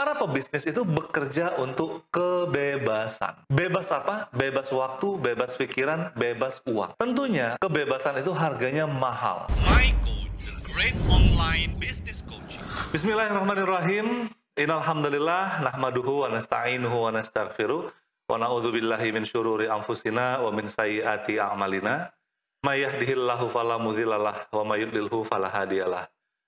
Para pebisnis itu bekerja untuk kebebasan. Bebas apa? Bebas waktu, bebas pikiran, bebas uang. Tentunya kebebasan itu harganya mahal. My Coach, the great online business coaching. Bismillahirrahmanirrahim. Innalhamdulillah nahmaduhu wa nasta'inuhu wa nastaghfiruh wa na'udzubillahi min syururi anfusina wa min sayyiati a'malina. May yahdihillahu fala mudhillalah wa may yudlilhu fala hadiyalah.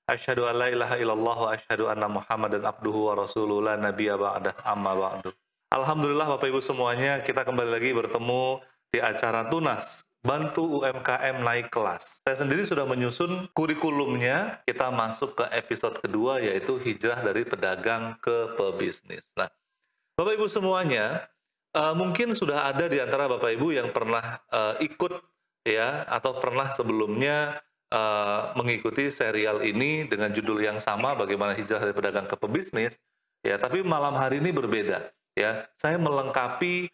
Asyhadu an la ilaha illallah wa asyhadu anna Muhammadan abduhu wa rasuluhu la nabiyya ba'dah amma ba'du. Alhamdulillah Bapak Ibu semuanya, kita kembali lagi bertemu di acara Tunas, Bantu UMKM Naik Kelas. Saya sendiri sudah menyusun kurikulumnya, kita masuk ke episode kedua yaitu hijrah dari pedagang ke pebisnis. Nah, Bapak Ibu semuanya, mungkin sudah ada di antara Bapak Ibu yang pernah ikut ya atau pernah sebelumnya mengikuti serial ini dengan judul yang sama, bagaimana hijrah dari pedagang ke pebisnis ya, tapi malam hari ini berbeda ya. Saya melengkapi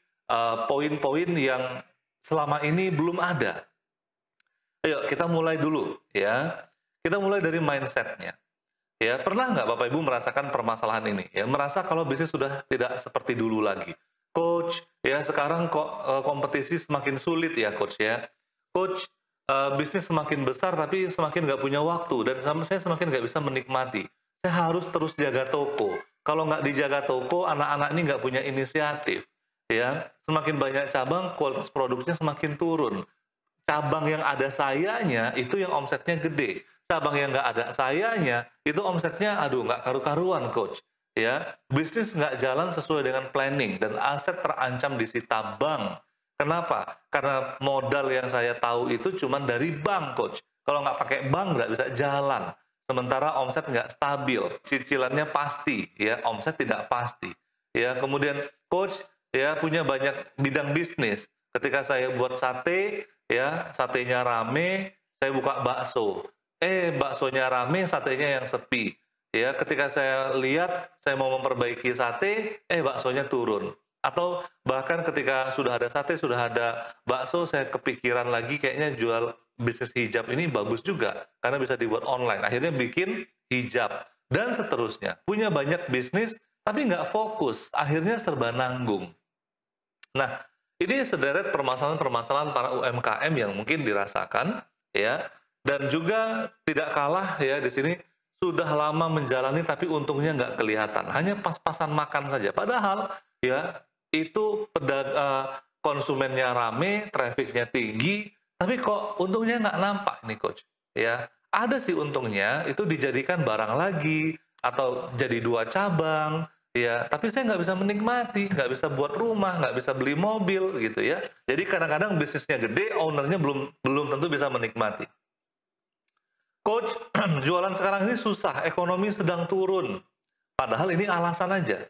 poin-poin yang selama ini belum ada. Ayo kita mulai dulu ya, kita mulai dari mindsetnya ya. Pernah nggak Bapak Ibu merasakan permasalahan ini ya, merasa kalau bisnis sudah tidak seperti dulu lagi? Coach ya, sekarang kok kompetisi semakin sulit ya Coach ya. Coach, bisnis semakin besar tapi semakin nggak punya waktu dan saya semakin nggak bisa menikmati. Saya harus terus jaga toko. Kalau nggak dijaga toko, anak-anak ini nggak punya inisiatif. Ya, semakin banyak cabang, kualitas produknya semakin turun. Cabang yang ada sayanya itu yang omsetnya gede. Cabang yang nggak ada sayanya itu omsetnya aduh nggak karu-karuan Coach. Ya, bisnis nggak jalan sesuai dengan planning dan aset terancam disita bank. Kenapa? Karena modal yang saya tahu itu cuma dari bank, Coach. Kalau nggak pakai bank nggak bisa jalan. Sementara omset nggak stabil, cicilannya pasti, ya omset tidak pasti. Ya kemudian Coach ya punya banyak bidang bisnis. Ketika saya buat sate, ya satenya rame, saya buka bakso. Baksonya rame, satenya yang sepi. Ya ketika saya lihat, saya mau memperbaiki sate, baksonya turun. Atau bahkan ketika sudah ada sate, sudah ada bakso, saya kepikiran lagi kayaknya jual bisnis hijab ini bagus juga karena bisa dibuat online. Akhirnya bikin hijab dan seterusnya. Punya banyak bisnis tapi nggak fokus, akhirnya serba nanggung. Nah, ini sederet permasalahan-permasalahan para UMKM yang mungkin dirasakan ya, dan juga tidak kalah ya di sini sudah lama menjalani tapi untungnya nggak kelihatan, hanya pas-pasan makan saja. Padahal ya itu konsumennya rame, trafficnya tinggi, tapi kok untungnya nggak nampak nih Coach. Ya, ada sih untungnya, itu dijadikan barang lagi, atau jadi 2 cabang, ya, tapi saya nggak bisa menikmati, nggak bisa buat rumah, nggak bisa beli mobil gitu ya. Jadi kadang-kadang bisnisnya gede, ownernya belum tentu bisa menikmati. Coach, jualan sekarang ini susah, ekonomi sedang turun. Padahal ini alasan aja.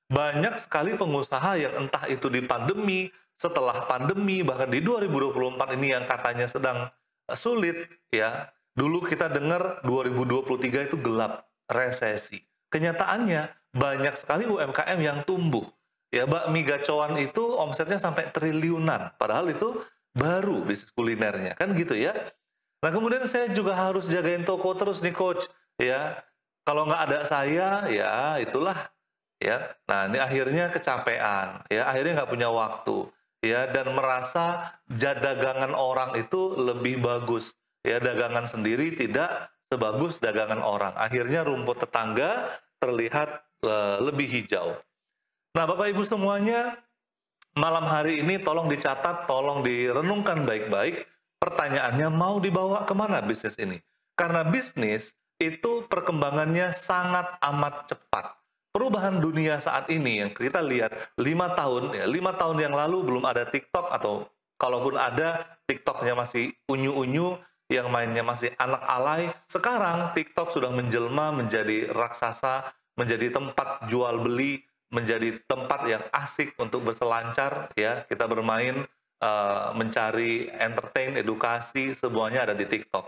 Banyak sekali pengusaha yang entah itu di pandemi, setelah pandemi, bahkan di 2024 ini yang katanya sedang sulit ya. Dulu kita dengar 2023 itu gelap, resesi. Kenyataannya banyak sekali UMKM yang tumbuh. Ya, bakmi gacoan itu omsetnya sampai triliunan, padahal itu baru bisnis kulinernya, kan gitu ya. Nah, kemudian saya juga harus jagain toko terus nih Coach, ya. Kalau nggak ada saya, ya itulah ya. Nah, ini akhirnya kecapean, ya, akhirnya nggak punya waktu, ya, dan merasa dagangan orang itu lebih bagus, ya, dagangan sendiri tidak sebagus dagangan orang. Akhirnya rumput tetangga terlihat lebih hijau. Nah, Bapak Ibu semuanya, malam hari ini tolong dicatat, tolong direnungkan baik-baik. Pertanyaannya, mau dibawa kemana bisnis ini? Karena bisnis itu perkembangannya sangat amat cepat. Perubahan dunia saat ini yang kita lihat 5 tahun, ya 5 tahun yang lalu belum ada TikTok, atau kalaupun ada, TikToknya masih unyu-unyu, yang mainnya masih anak alay. Sekarang TikTok sudah menjelma menjadi raksasa, menjadi tempat jual beli, menjadi tempat yang asik untuk berselancar, ya kita bermain, mencari entertain, edukasi, semuanya ada di TikTok.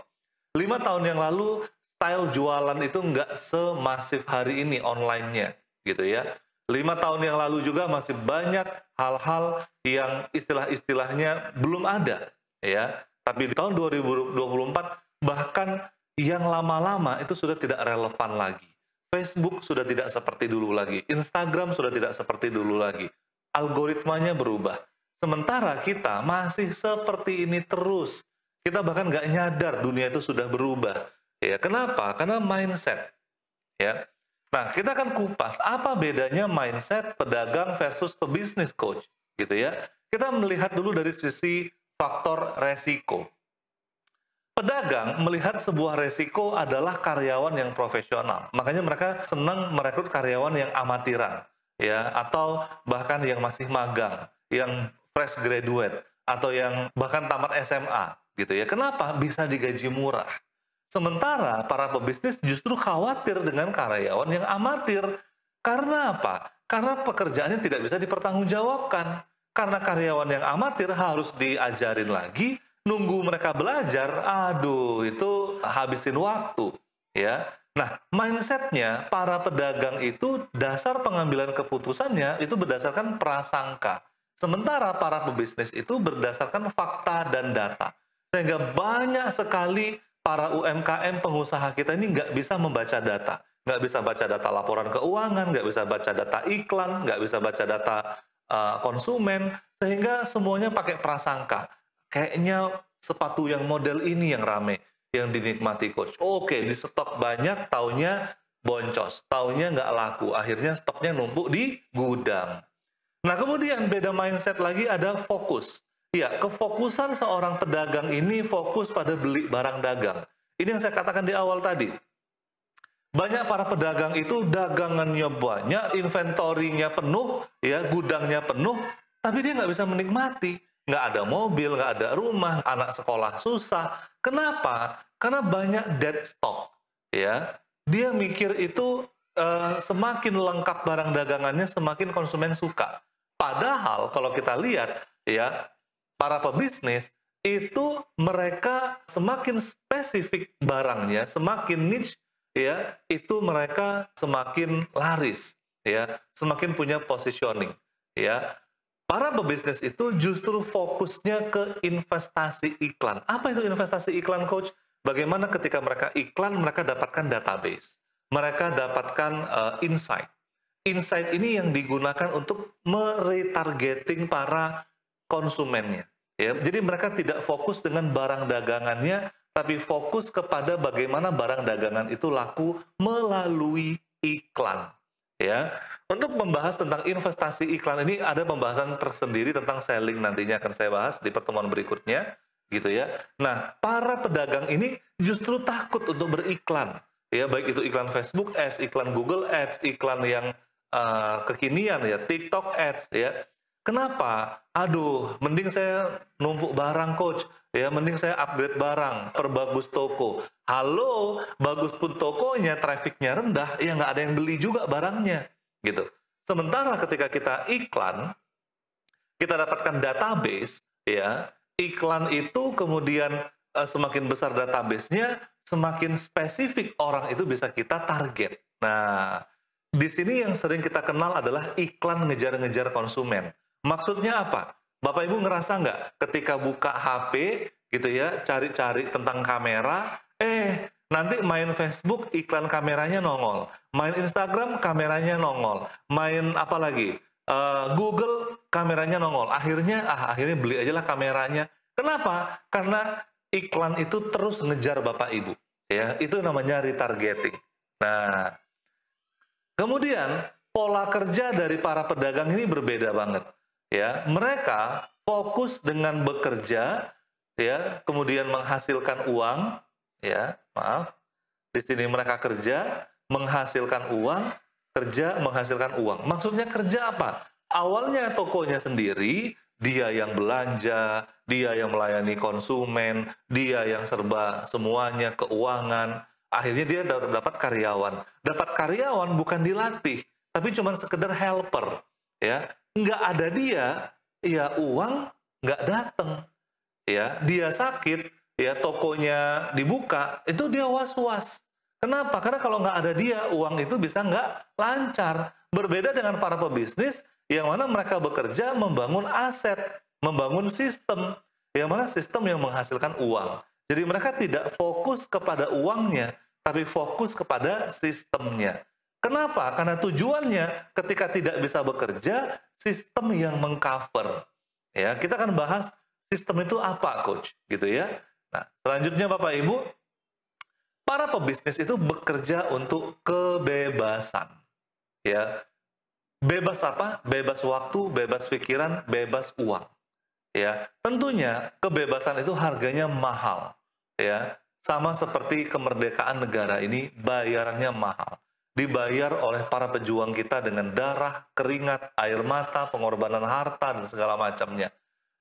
5 tahun yang lalu style jualan itu nggak semasif hari ini online-nya, gitu ya. 5 tahun yang lalu juga masih banyak hal-hal yang istilah-istilahnya belum ada, ya. Tapi di tahun 2024 bahkan yang lama-lama itu sudah tidak relevan lagi. Facebook sudah tidak seperti dulu lagi. Instagram sudah tidak seperti dulu lagi. Algoritmanya berubah. Sementara kita masih seperti ini terus. Kita bahkan nggak nyadar dunia itu sudah berubah. Ya, kenapa? Karena mindset. Ya. Nah, kita akan kupas apa bedanya mindset pedagang versus pebisnis coach, gitu ya. Kita melihat dulu dari sisi faktor resiko. Pedagang melihat sebuah resiko adalah karyawan yang profesional. Makanya mereka senang merekrut karyawan yang amatiran, ya, atau bahkan yang masih magang, yang fresh graduate, atau yang bahkan tamat SMA, gitu ya. Kenapa? Bisa digaji murah. Sementara para pebisnis justru khawatir dengan karyawan yang amatir. Karena apa? Karena pekerjaannya tidak bisa dipertanggungjawabkan. Karena karyawan yang amatir harus diajarin lagi, nunggu mereka belajar, aduh itu habisin waktu. Ya. Nah, mindsetnya para pedagang itu dasar pengambilan keputusannya itu berdasarkan prasangka. Sementara para pebisnis itu berdasarkan fakta dan data. Sehingga banyak sekali para UMKM pengusaha kita ini nggak bisa membaca data. Nggak bisa baca data laporan keuangan, nggak bisa baca data iklan, nggak bisa baca data konsumen, sehingga semuanya pakai prasangka. Kayaknya sepatu yang model ini yang rame, yang dinikmati coach. Oke, di stok banyak, taunya boncos, taunya nggak laku. Akhirnya stoknya numpuk di gudang. Nah, kemudian beda mindset lagi ada fokus. Ya, kefokusan seorang pedagang ini fokus pada beli barang dagang. Ini yang saya katakan di awal tadi. Banyak para pedagang itu dagangannya banyak, inventorinya penuh, ya, gudangnya penuh, tapi dia nggak bisa menikmati. Nggak ada mobil, nggak ada rumah, anak sekolah susah. Kenapa? Karena banyak dead stock. Ya, dia mikir itu semakin lengkap barang dagangannya, semakin konsumen suka. Padahal kalau kita lihat, ya, para pebisnis itu mereka semakin spesifik barangnya, semakin niche, ya, itu mereka semakin laris, ya, semakin punya positioning, ya. Para pebisnis itu justru fokusnya ke investasi iklan. Apa itu investasi iklan, coach? Bagaimana ketika mereka iklan, mereka dapatkan database, mereka dapatkan insight. Insight ini yang digunakan untuk meretargeting para konsumennya. Ya, jadi mereka tidak fokus dengan barang dagangannya, tapi fokus kepada bagaimana barang dagangan itu laku melalui iklan. Ya, untuk membahas tentang investasi iklan ini ada pembahasan tersendiri tentang selling, nantinya akan saya bahas di pertemuan berikutnya, gitu ya. Nah, para pedagang ini justru takut untuk beriklan, ya, baik itu iklan Facebook Ads, iklan Google Ads, iklan yang kekinian, ya, TikTok Ads, ya. Kenapa? Aduh, mending saya numpuk barang, coach. Ya, mending saya upgrade barang, perbagus toko. Halo, bagus pun tokonya, trafficnya rendah, ya nggak ada yang beli juga barangnya, gitu. Sementara ketika kita iklan, kita dapatkan database, ya, iklan itu kemudian semakin besar database-nya, semakin spesifik orang itu bisa kita target. Nah, di sini yang sering kita kenal adalah iklan ngejar-ngejar konsumen. Maksudnya apa? Bapak Ibu ngerasa nggak ketika buka HP gitu ya, cari-cari tentang kamera, nanti main Facebook iklan kameranya nongol, main Instagram kameranya nongol, main apa lagi? Google kameranya nongol. Akhirnya beli aja lah kameranya. Kenapa? Karena iklan itu terus ngejar Bapak Ibu. Ya, itu namanya retargeting. Nah, kemudian pola kerja dari para pedagang ini berbeda banget. Ya, mereka fokus dengan bekerja, ya, kemudian menghasilkan uang, ya, maaf. Di sini mereka kerja, menghasilkan uang, kerja, menghasilkan uang. Maksudnya kerja apa? Awalnya tokonya sendiri, dia yang belanja, dia yang melayani konsumen, dia yang serba semuanya, keuangan. Akhirnya dia dapat karyawan. Dapat karyawan bukan dilatih, tapi cuma sekedar helper. Ya, nggak ada dia, ya uang nggak datang. Ya, dia sakit, ya tokonya dibuka, itu dia was-was. Kenapa? Karena kalau nggak ada dia, uang itu bisa nggak lancar. Berbeda dengan para pebisnis, yang mana mereka bekerja membangun aset, membangun sistem, yang mana sistem yang menghasilkan uang. Jadi mereka tidak fokus kepada uangnya, tapi fokus kepada sistemnya. Kenapa? Karena tujuannya ketika tidak bisa bekerja, sistem yang mengcover. Ya, kita akan bahas sistem itu apa, coach, gitu ya. Nah, selanjutnya Bapak Ibu, para pebisnis itu bekerja untuk kebebasan. Ya, bebas apa? Bebas waktu, bebas pikiran, bebas uang. Ya, tentunya kebebasan itu harganya mahal. Ya, sama seperti kemerdekaan negara ini bayarannya mahal. Dibayar oleh para pejuang kita dengan darah, keringat, air mata, pengorbanan harta dan segala macamnya.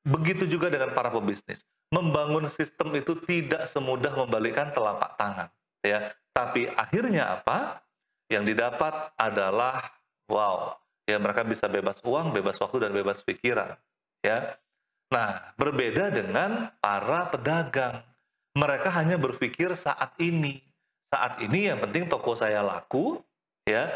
Begitu juga dengan para pebisnis. Membangun sistem itu tidak semudah membalikkan telapak tangan, ya. Tapi akhirnya apa? Yang didapat adalah wow, ya mereka bisa bebas uang, bebas waktu dan bebas pikiran, ya. Nah, berbeda dengan para pedagang. Mereka hanya berpikir saat ini. Saat ini yang penting toko saya laku, ya,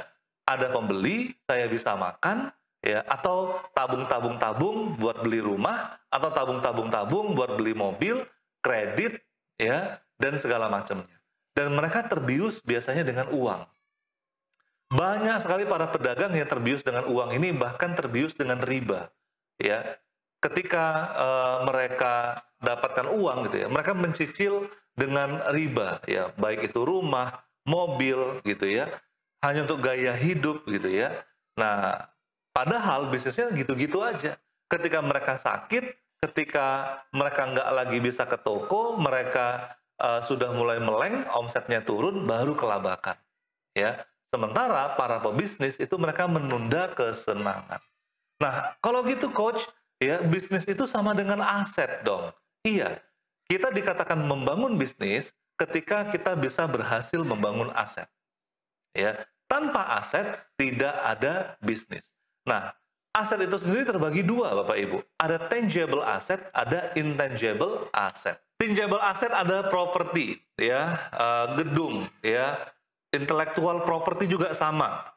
ada pembeli, saya bisa makan, ya, atau tabung-tabung-tabung buat beli rumah, atau tabung-tabung-tabung buat beli mobil, kredit, ya, dan segala macamnya. Dan mereka terbius biasanya dengan uang. Banyak sekali para pedagang yang terbius dengan uang ini, bahkan terbius dengan riba, ya. Ketika mereka dapatkan uang gitu ya, mereka mencicil dengan riba, ya, baik itu rumah, mobil gitu ya, hanya untuk gaya hidup gitu ya. Nah, padahal bisnisnya gitu-gitu aja. Ketika mereka sakit, ketika mereka nggak lagi bisa ke toko, mereka sudah mulai meleng, omsetnya turun, baru kelabakan. Ya, sementara para pebisnis itu mereka menunda kesenangan. Nah, kalau gitu coach, ya bisnis itu sama dengan aset dong. Iya, kita dikatakan membangun bisnis ketika kita bisa berhasil membangun aset. Ya, tanpa aset tidak ada bisnis. Nah, aset itu sendiri terbagi dua, Bapak Ibu. Ada tangible asset, ada intangible asset. Tangible asset ada properti, ya, gedung, ya, intellectual property juga sama.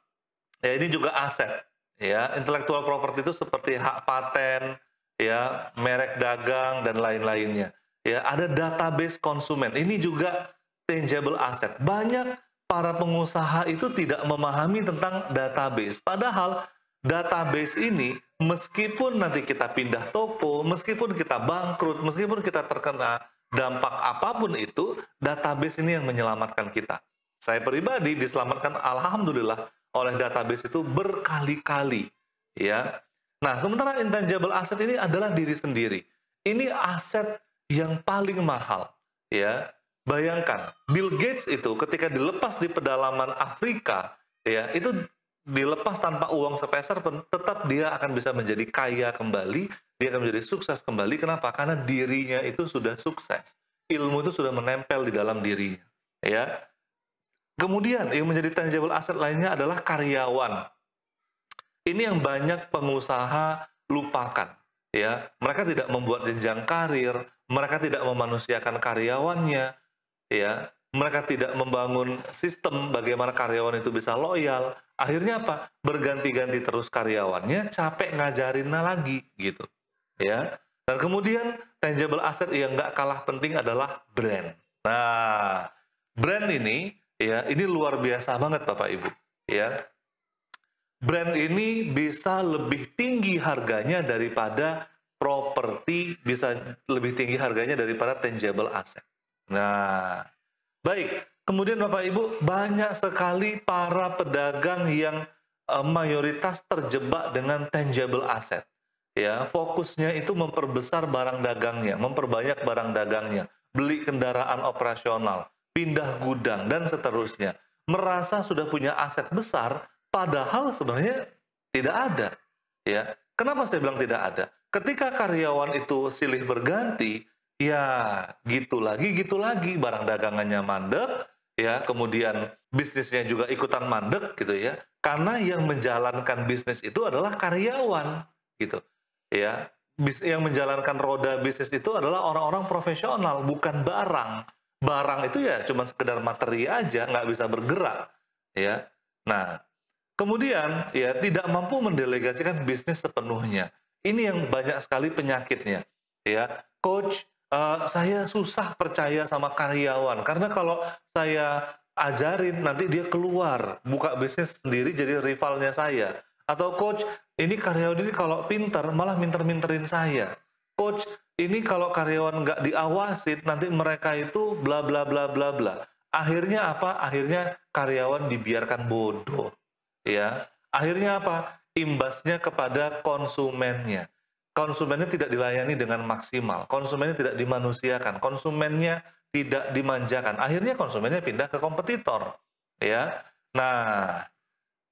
Ya, ini juga aset. Ya, intellectual property itu seperti hak paten, ya, merek dagang dan lain-lainnya. Ya, ada database konsumen. Ini juga tangible asset. Banyak para pengusaha itu tidak memahami tentang database. Padahal database ini meskipun nanti kita pindah toko, meskipun kita bangkrut, meskipun kita terkena dampak apapun itu, database ini yang menyelamatkan kita. Saya pribadi diselamatkan alhamdulillah oleh database itu berkali-kali, ya. Nah, sementara intangible asset ini adalah diri sendiri. Ini aset yang paling mahal, ya. Bayangkan, Bill Gates itu ketika dilepas di pedalaman Afrika, ya, itu dilepas tanpa uang sepeser pun, tetap dia akan bisa menjadi kaya kembali, dia akan menjadi sukses kembali. Kenapa? Karena dirinya itu sudah sukses. Ilmu itu sudah menempel di dalam dirinya, ya. Kemudian yang menjadi tangible asset lainnya adalah karyawan. Ini yang banyak pengusaha lupakan, ya. Mereka tidak membuat jenjang karir, mereka tidak memanusiakan karyawannya, ya. Mereka tidak membangun sistem bagaimana karyawan itu bisa loyal. Akhirnya apa? Berganti-ganti terus karyawannya, capek ngajarinnya lagi gitu, ya. Dan kemudian tangible asset yang nggak kalah penting adalah brand. Nah, brand ini, ya, ini luar biasa banget Bapak Ibu, ya. Brand ini bisa lebih tinggi harganya daripada properti, bisa lebih tinggi harganya daripada tangible asset. Nah, baik. Kemudian Bapak Ibu, banyak sekali para pedagang yang mayoritas terjebak dengan tangible asset. Ya, fokusnya itu memperbesar barang dagangnya, memperbanyak barang dagangnya, beli kendaraan operasional, pindah gudang dan seterusnya. Merasa sudah punya aset besar, padahal sebenarnya tidak ada. Ya, kenapa saya bilang tidak ada? Ketika karyawan itu silih berganti, ya gitu lagi, barang dagangannya mandek, ya, kemudian bisnisnya juga ikutan mandek gitu ya. Karena yang menjalankan bisnis itu adalah karyawan, gitu. Ya, yang menjalankan roda bisnis itu adalah orang-orang profesional, bukan barang. Barang itu ya cuma sekedar materi aja, nggak bisa bergerak, ya. Nah, kemudian ya tidak mampu mendelegasikan bisnis sepenuhnya. Ini yang banyak sekali penyakitnya, ya. Coach, saya susah percaya sama karyawan karena kalau saya ajarin, nanti dia keluar, buka bisnis sendiri jadi rivalnya saya. Atau coach, ini karyawan ini kalau pintar malah minter-minterin saya. Coach, ini kalau karyawan nggak diawasin, nanti mereka itu bla bla bla bla bla. Akhirnya apa? Akhirnya karyawan dibiarkan bodoh. Ya, akhirnya apa? Imbasnya kepada konsumennya. Konsumennya tidak dilayani dengan maksimal, konsumennya tidak dimanusiakan, konsumennya tidak dimanjakan. Akhirnya konsumennya pindah ke kompetitor, ya. Nah,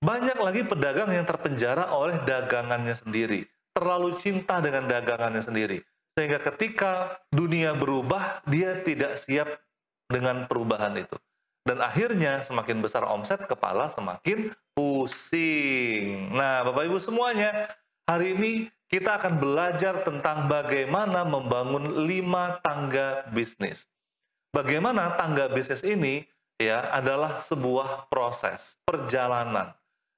banyak lagi pedagang yang terpenjara oleh dagangannya sendiri, terlalu cinta dengan dagangannya sendiri, sehingga ketika dunia berubah, dia tidak siap dengan perubahan itu. Dan akhirnya semakin besar omset, kepala semakin pusing. Nah, Bapak Ibu semuanya, hari ini kita akan belajar tentang bagaimana membangun 5 tangga bisnis. Bagaimana tangga bisnis ini ya adalah sebuah proses, perjalanan.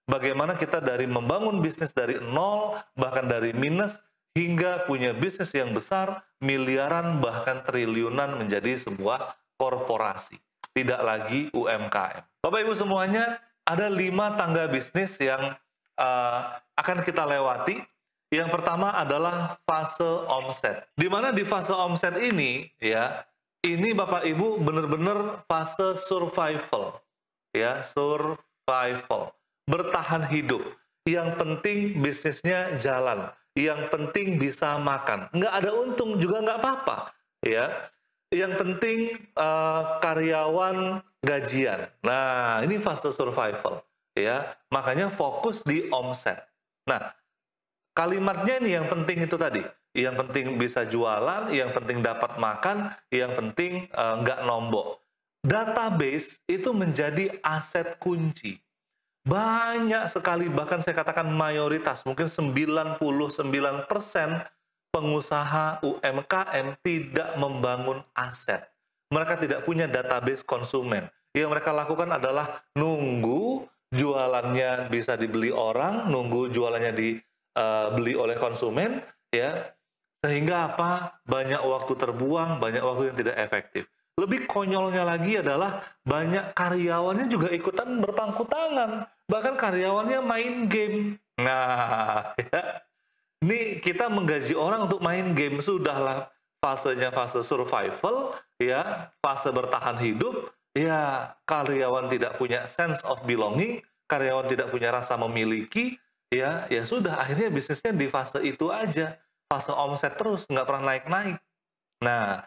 Bagaimana kita dari membangun bisnis dari nol, bahkan dari minus, hingga punya bisnis yang besar, miliaran bahkan triliunan menjadi sebuah korporasi. Tidak lagi UMKM. Bapak Ibu semuanya, ada 5 tangga bisnis yang akan kita lewati. Yang pertama adalah fase omset. Di mana di fase omset ini, ya, ini Bapak Ibu benar-benar fase survival, ya, survival, bertahan hidup. Yang penting bisnisnya jalan, yang penting bisa makan. Nggak ada untung juga nggak apa-apa, ya. Yang penting karyawan gajian. Nah, ini fase survival, ya. Makanya fokus di omset. Nah, kalimatnya ini yang penting itu tadi. Yang penting bisa jualan, yang penting dapat makan, yang penting nggak nombok. Database itu menjadi aset kunci. Banyak sekali, bahkan saya katakan mayoritas, mungkin 99% pengusaha UMKM tidak membangun aset. Mereka tidak punya database konsumen. Yang mereka lakukan adalah nunggu jualannya bisa dibeli orang, nunggu jualannya dibeli oleh konsumen, ya, sehingga apa? Banyak waktu terbuang, banyak waktu yang tidak efektif. Lebih konyolnya lagi adalah banyak karyawannya juga ikutan berpangku tangan, bahkan karyawannya main game. Nah, ya, ini kita menggaji orang untuk main game, sudahlah fasenya fase survival, ya, fase bertahan hidup, ya, karyawan tidak punya sense of belonging, karyawan tidak punya rasa memiliki, ya, ya sudah, akhirnya bisnisnya di fase itu aja, fase omset terus, nggak pernah naik-naik. Nah,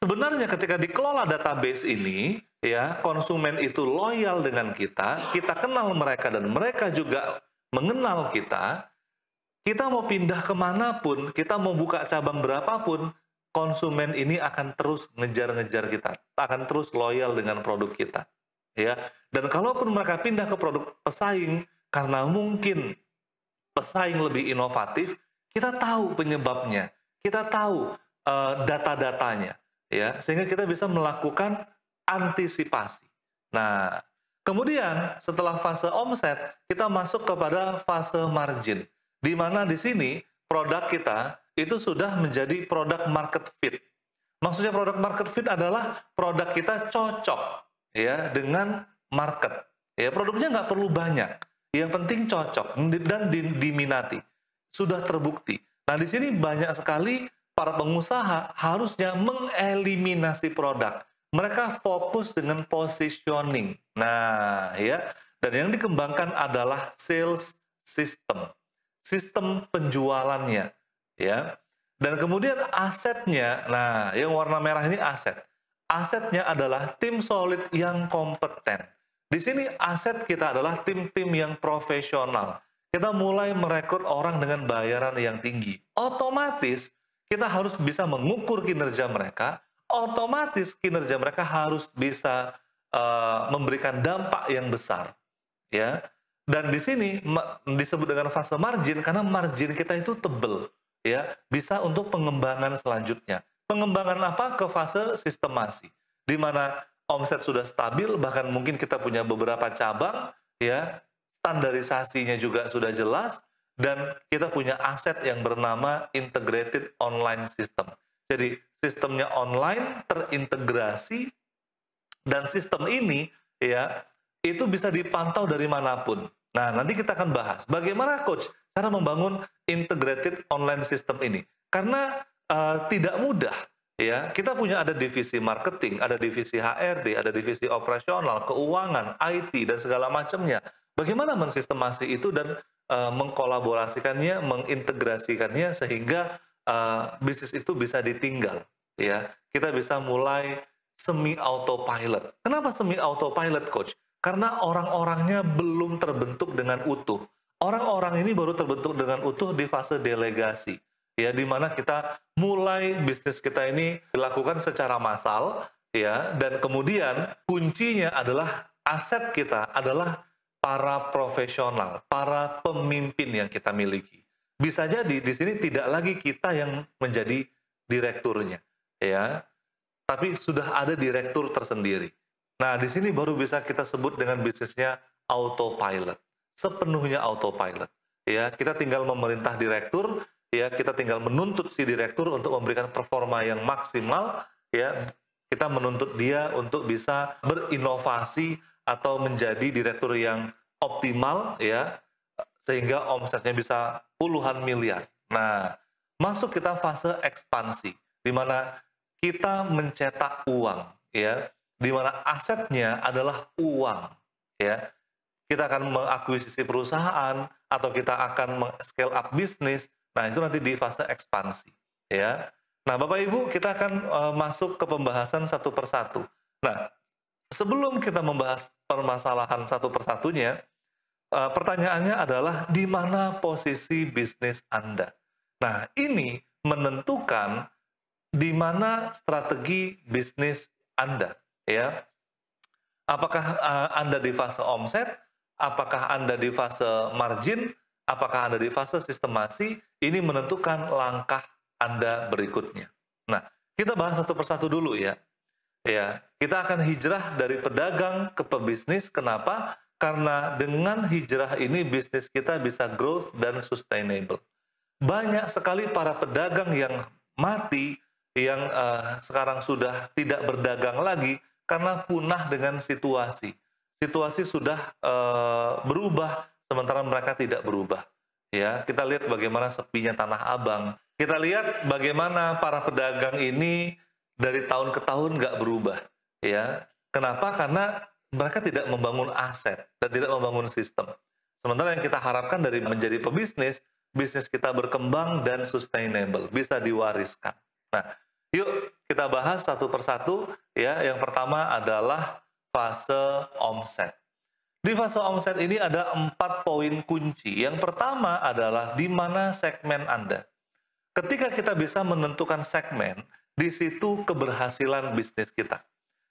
sebenarnya ketika dikelola database ini, ya, konsumen itu loyal dengan kita, kita kenal mereka dan mereka juga mengenal kita mau pindah kemanapun, kita mau buka cabang berapapun, konsumen ini akan terus ngejar-ngejar kita, akan terus loyal dengan produk kita. Ya, dan kalaupun mereka pindah ke produk pesaing, karena mungkin pesaing lebih inovatif, kita tahu penyebabnya, kita tahu data-datanya, ya, sehingga kita bisa melakukan antisipasi. Nah, kemudian setelah fase omset, kita masuk kepada fase margin, di mana di sini produk kita itu sudah menjadi produk market fit. Maksudnya produk market fit adalah produk kita cocok, ya, dengan market. Ya, produknya nggak perlu banyak, yang penting cocok dan diminati. Sudah terbukti. Nah, di sini banyak sekali para pengusaha harusnya mengeliminasi produk. Mereka fokus dengan positioning. Nah, ya, dan yang dikembangkan adalah sales system, sistem penjualannya, ya. Dan kemudian asetnya, nah, yang warna merah ini aset. Asetnya adalah tim solid yang kompeten. Di sini aset kita adalah tim-tim yang profesional. Kita mulai merekrut orang dengan bayaran yang tinggi. Otomatis kita harus bisa mengukur kinerja mereka. Otomatis kinerja mereka harus bisa memberikan dampak yang besar, ya. Dan di sini disebut dengan fase margin karena margin kita itu tebel, ya, bisa untuk pengembangan selanjutnya. Pengembangan apa? Ke fase sistemasi, di mana omset sudah stabil, bahkan mungkin kita punya beberapa cabang, ya, standarisasinya juga sudah jelas, dan kita punya aset yang bernama integrated online system. Jadi sistemnya online terintegrasi, dan sistem ini ya, itu bisa dipantau dari manapun. Nah, nanti kita akan bahas bagaimana coach cara membangun integrated online system ini. Karena tidak mudah, ya. Kita punya ada divisi marketing, ada divisi HRD, ada divisi operasional, keuangan, IT dan segala macamnya. Bagaimana mensistemasi itu dan mengkolaborasikannya, mengintegrasikannya sehingga bisnis itu bisa ditinggal, ya. Kita bisa mulai semi autopilot. Kenapa semi autopilot, coach? Karena orang-orangnya belum terbentuk dengan utuh. Orang-orang ini baru terbentuk dengan utuh di fase delegasi. Ya, di mana kita mulai bisnis kita ini dilakukan secara massal, ya, dan kemudian kuncinya adalah aset kita adalah para profesional, para pemimpin yang kita miliki. Bisa jadi di sini tidak lagi kita yang menjadi direkturnya, ya, tapi sudah ada direktur tersendiri. Nah, di sini baru bisa kita sebut dengan bisnisnya autopilot, sepenuhnya autopilot. Ya, kita tinggal memerintah direktur, ya, kita tinggal menuntut si direktur untuk memberikan performa yang maksimal, ya. Kita menuntut dia untuk bisa berinovasi atau menjadi direktur yang optimal, ya, sehingga omsetnya bisa puluhan miliar. Nah, masuk kita fase ekspansi, di mana kita mencetak uang, ya, di mana asetnya adalah uang, ya. Kita akan mengakuisisi perusahaan atau kita akan scale up bisnis. Nah, itu nanti di fase ekspansi, ya. Nah, Bapak Ibu, kita akan masuk ke pembahasan satu persatu. Nah, sebelum kita membahas permasalahan satu persatunya, pertanyaannya adalah di mana posisi bisnis Anda. Nah, ini menentukan di mana strategi bisnis Anda, ya. Apakah Anda di fase omset? Apakah Anda di fase margin? Apakah Anda di fase sistemasi? Ini menentukan langkah Anda berikutnya. Nah, kita bahas satu persatu dulu, ya. Ya, kita akan hijrah dari pedagang ke pebisnis. Kenapa? Karena dengan hijrah ini bisnis kita bisa growth dan sustainable. Banyak sekali para pedagang yang mati, yang sekarang sudah tidak berdagang lagi karena punah dengan situasi. Situasi sudah berubah, sementara mereka tidak berubah. Ya, kita lihat bagaimana sepinya Tanah Abang. Kita lihat bagaimana para pedagang ini dari tahun ke tahun nggak berubah. Ya, kenapa? Karena mereka tidak membangun aset dan tidak membangun sistem. Sementara yang kita harapkan dari menjadi pebisnis, bisnis kita berkembang dan sustainable, bisa diwariskan. Nah, yuk kita bahas satu persatu, ya. Yang pertama adalah fase omset. Di fase omset ini ada 4 poin kunci. Yang pertama adalah di mana segmen Anda. Ketika kita bisa menentukan segmen, di situ keberhasilan bisnis kita.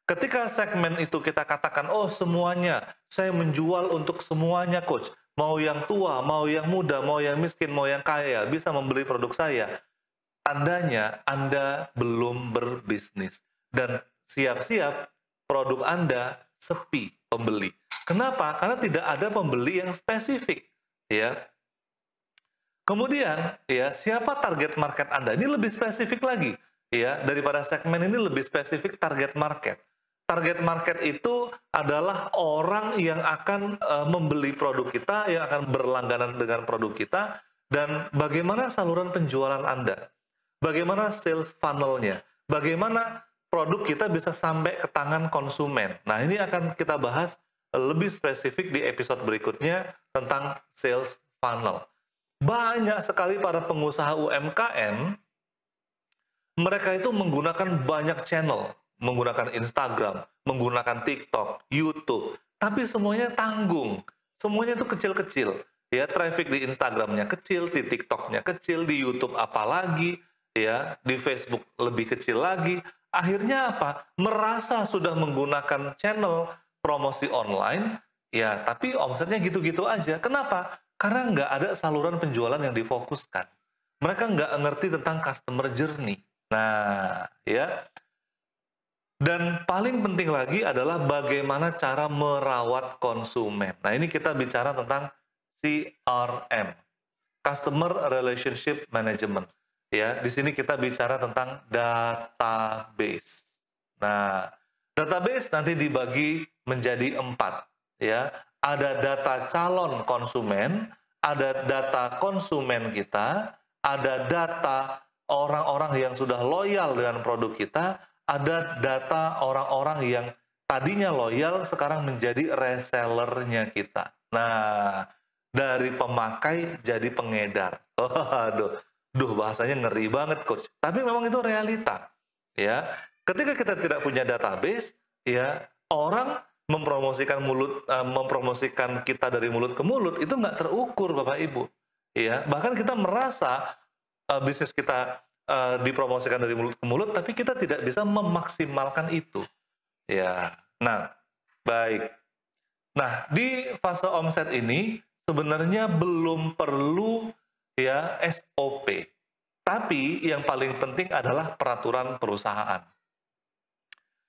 Ketika segmen itu kita katakan, oh semuanya, saya menjual untuk semuanya, coach. Mau yang tua, mau yang muda, mau yang miskin, mau yang kaya, bisa membeli produk saya. Tandanya Anda belum berbisnis. Dan siap-siap produk Anda sepi pembeli. Kenapa? Karena tidak ada pembeli yang spesifik, ya. Kemudian, ya, siapa target market Anda? Ini lebih spesifik lagi, ya, daripada segmen ini lebih spesifik target market. Target market itu adalah orang yang akan membeli produk kita, yang akan berlangganan dengan produk kita, dan bagaimana saluran penjualan Anda, bagaimana sales funnel-nya, bagaimana produk kita bisa sampai ke tangan konsumen. Nah, ini akan kita bahas lebih spesifik di episode berikutnya tentang sales funnel. Banyak sekali para pengusaha UMKM, mereka itu menggunakan banyak channel, menggunakan Instagram, menggunakan TikTok, YouTube, tapi semuanya tanggung, semuanya itu kecil-kecil. Ya, traffic di Instagramnya kecil, di TikToknya kecil, di YouTube apalagi, ya, di Facebook lebih kecil lagi. Akhirnya apa? Merasa sudah menggunakan channel promosi online, ya, tapi omsetnya gitu-gitu aja. Kenapa? Karena nggak ada saluran penjualan yang difokuskan. Mereka nggak ngerti tentang customer journey. Nah, ya. Dan paling penting lagi adalah bagaimana cara merawat konsumen. Nah, ini kita bicara tentang CRM, Customer Relationship Management. Ya, di sini kita bicara tentang database. Nah, database nanti dibagi menjadi 4, ya. Ada data calon konsumen, ada data konsumen kita, ada data orang-orang yang sudah loyal dengan produk kita, ada data orang-orang yang tadinya loyal sekarang menjadi resellernya kita. Nah, dari pemakai jadi pengedar. Waduh, bahasanya ngeri banget, Coach. Tapi memang itu realita, ya. Ketika kita tidak punya database, ya, orang mempromosikan kita dari mulut ke mulut itu nggak terukur, Bapak Ibu. Ya, bahkan kita merasa bisnis kita dipromosikan dari mulut ke mulut, tapi kita tidak bisa memaksimalkan itu. Ya, nah, baik. Nah, di fase omset ini sebenarnya belum perlu ya SOP. Tapi yang paling penting adalah peraturan perusahaan.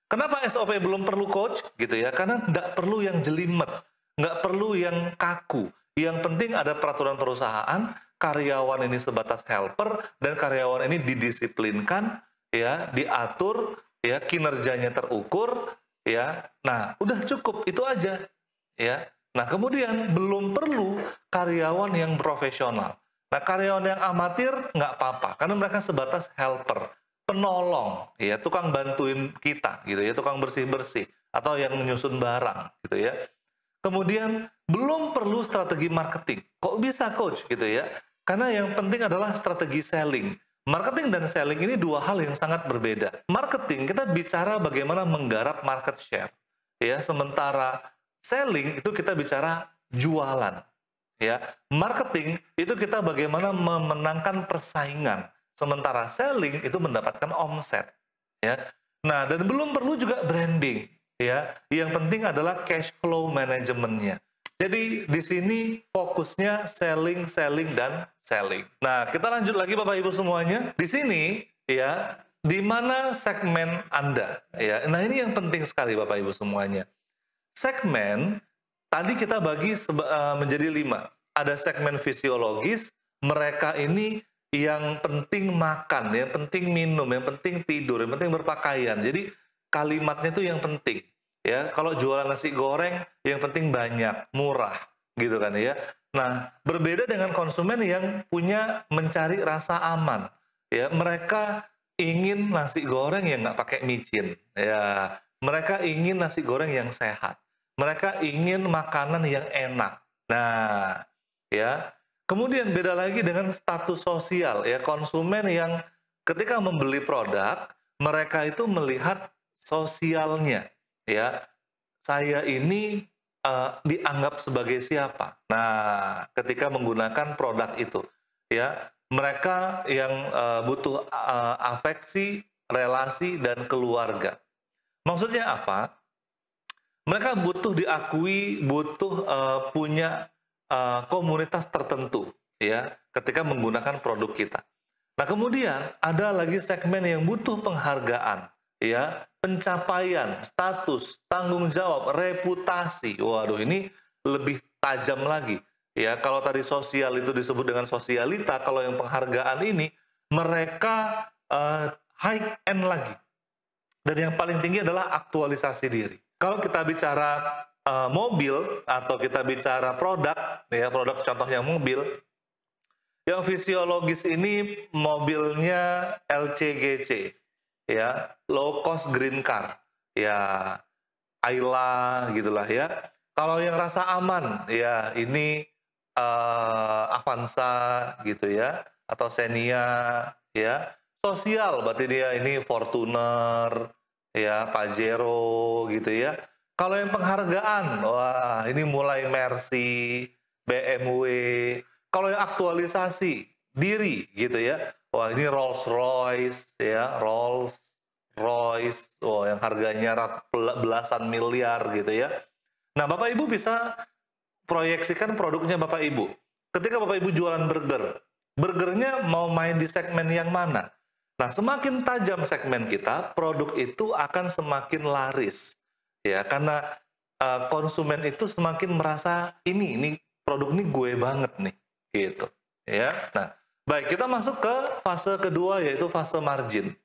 Kenapa SOP belum perlu, Coach? Gitu ya, karena nggak perlu yang jelimet, nggak perlu yang kaku. Yang penting ada peraturan perusahaan, karyawan ini sebatas helper, dan karyawan ini didisiplinkan, ya, diatur, ya, kinerjanya terukur, ya. Nah, udah cukup, itu aja, ya. Nah, kemudian belum perlu karyawan yang profesional. Nah, karyawan yang amatir nggak apa-apa, karena mereka sebatas helper, penolong, ya, tukang bantuin kita, gitu ya, tukang bersih-bersih, atau yang menyusun barang, gitu ya. Kemudian belum perlu strategi marketing. Kok bisa, Coach? Gitu ya. Karena yang penting adalah strategi selling. Marketing dan selling ini dua hal yang sangat berbeda. Marketing kita bicara bagaimana menggarap market share, ya. Sementara selling itu kita bicara jualan, ya. Marketing itu kita bagaimana memenangkan persaingan. Sementara selling itu mendapatkan omset, ya. Nah, dan belum perlu juga branding, ya. Yang penting adalah cash flow manajemennya. Jadi di sini fokusnya selling, dan selling. Nah, kita lanjut lagi Bapak Ibu semuanya. Di sini, ya, di mana segmen Anda, ya. Nah, ini yang penting sekali Bapak Ibu semuanya. Segmen tadi kita bagi menjadi 5. Ada segmen fisiologis, mereka ini yang penting makan, yang penting minum, yang penting tidur, yang penting berpakaian. Jadi kalimatnya itu yang penting, ya. Kalau jualan nasi goreng, yang penting banyak, murah, gitu kan ya. Nah, berbeda dengan konsumen yang punya mencari rasa aman, ya. Mereka ingin nasi goreng yang nggak pakai micin, ya. Mereka ingin nasi goreng yang sehat. Mereka ingin makanan yang enak. Nah, ya. Kemudian beda lagi dengan status sosial, ya, konsumen yang ketika membeli produk, mereka itu melihat sosialnya, ya. Saya ini dianggap sebagai siapa? Nah, ketika menggunakan produk itu, ya, mereka yang butuh afeksi, relasi, dan keluarga. Maksudnya apa? Mereka butuh diakui, butuh punya komunitas tertentu, ya, ketika menggunakan produk kita. Nah, kemudian ada lagi segmen yang butuh penghargaan, ya, pencapaian, status, tanggung jawab, reputasi. Waduh, ini lebih tajam lagi, ya. Kalau tadi sosial itu disebut dengan sosialita, kalau yang penghargaan ini mereka high end lagi. Dan yang paling tinggi adalah aktualisasi diri. Kalau kita bicara mobil atau kita bicara produk, ya, produk contohnya mobil, yang fisiologis ini mobilnya LCGC, ya, low cost green car, ya, Ayla gitulah ya. Kalau yang rasa aman, ya, ini Avanza gitu ya, atau Xenia, ya. Sosial berarti dia ini Fortuner, ya, Pajero gitu ya. Kalau yang penghargaan, wah, ini mulai Mercy, BMW. Kalau yang aktualisasi diri gitu ya, wah, ini Rolls Royce, ya, Rolls Royce, wah, yang harganya belasan miliar gitu ya. Nah, Bapak Ibu bisa proyeksikan produknya Bapak Ibu. Ketika Bapak Ibu jualan burger, burgernya mau main di segmen yang mana? Nah, semakin tajam segmen kita, produk itu akan semakin laris. Ya, karena konsumen itu semakin merasa ini produk ini gue banget nih, gitu. Ya. Nah, baik, kita masuk ke fase kedua, yaitu fase margin.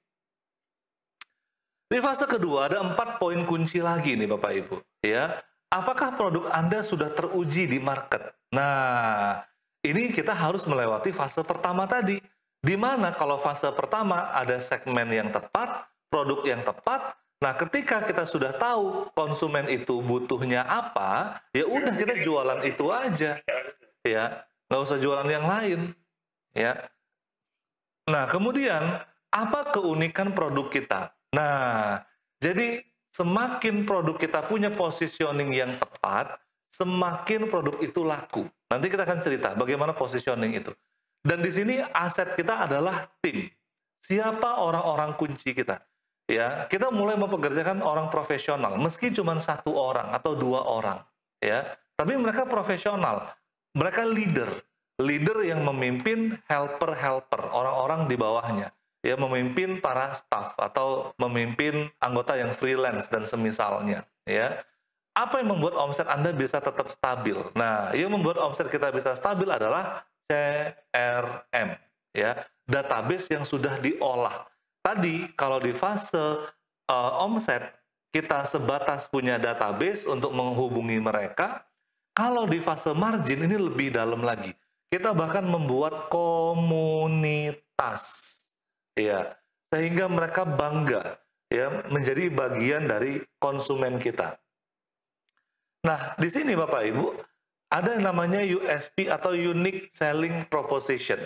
Di fase kedua ada 4 poin kunci lagi nih Bapak Ibu, ya. Apakah produk Anda sudah teruji di market? Nah, ini kita harus melewati fase pertama tadi. Di mana kalau fase pertama ada segmen yang tepat, produk yang tepat. Nah, ketika kita sudah tahu konsumen itu butuhnya apa, ya udah kita jualan itu aja, ya. Nggak usah jualan yang lain, ya. Nah, kemudian apa keunikan produk kita? Nah, jadi semakin produk kita punya positioning yang tepat, semakin produk itu laku. Nanti kita akan cerita bagaimana positioning itu. Dan di sini aset kita adalah tim. Siapa orang-orang kunci kita? Ya, kita mulai mempekerjakan orang profesional, meski cuma 1 orang atau 2 orang, ya. Tapi mereka profesional, mereka leader, leader yang memimpin helper-helper, orang-orang di bawahnya, ya, memimpin para staff atau memimpin anggota yang freelance dan semisalnya, ya. Apa yang membuat omset Anda bisa tetap stabil? Nah, yang membuat omset kita bisa stabil adalah CRM, ya, database yang sudah diolah. Tadi kalau di fase omset kita sebatas punya database untuk menghubungi mereka, kalau di fase margin ini lebih dalam lagi. Kita bahkan membuat komunitas, ya, sehingga mereka bangga, ya, menjadi bagian dari konsumen kita. Nah, di sini Bapak Ibu ada yang namanya USP atau Unique Selling Proposition,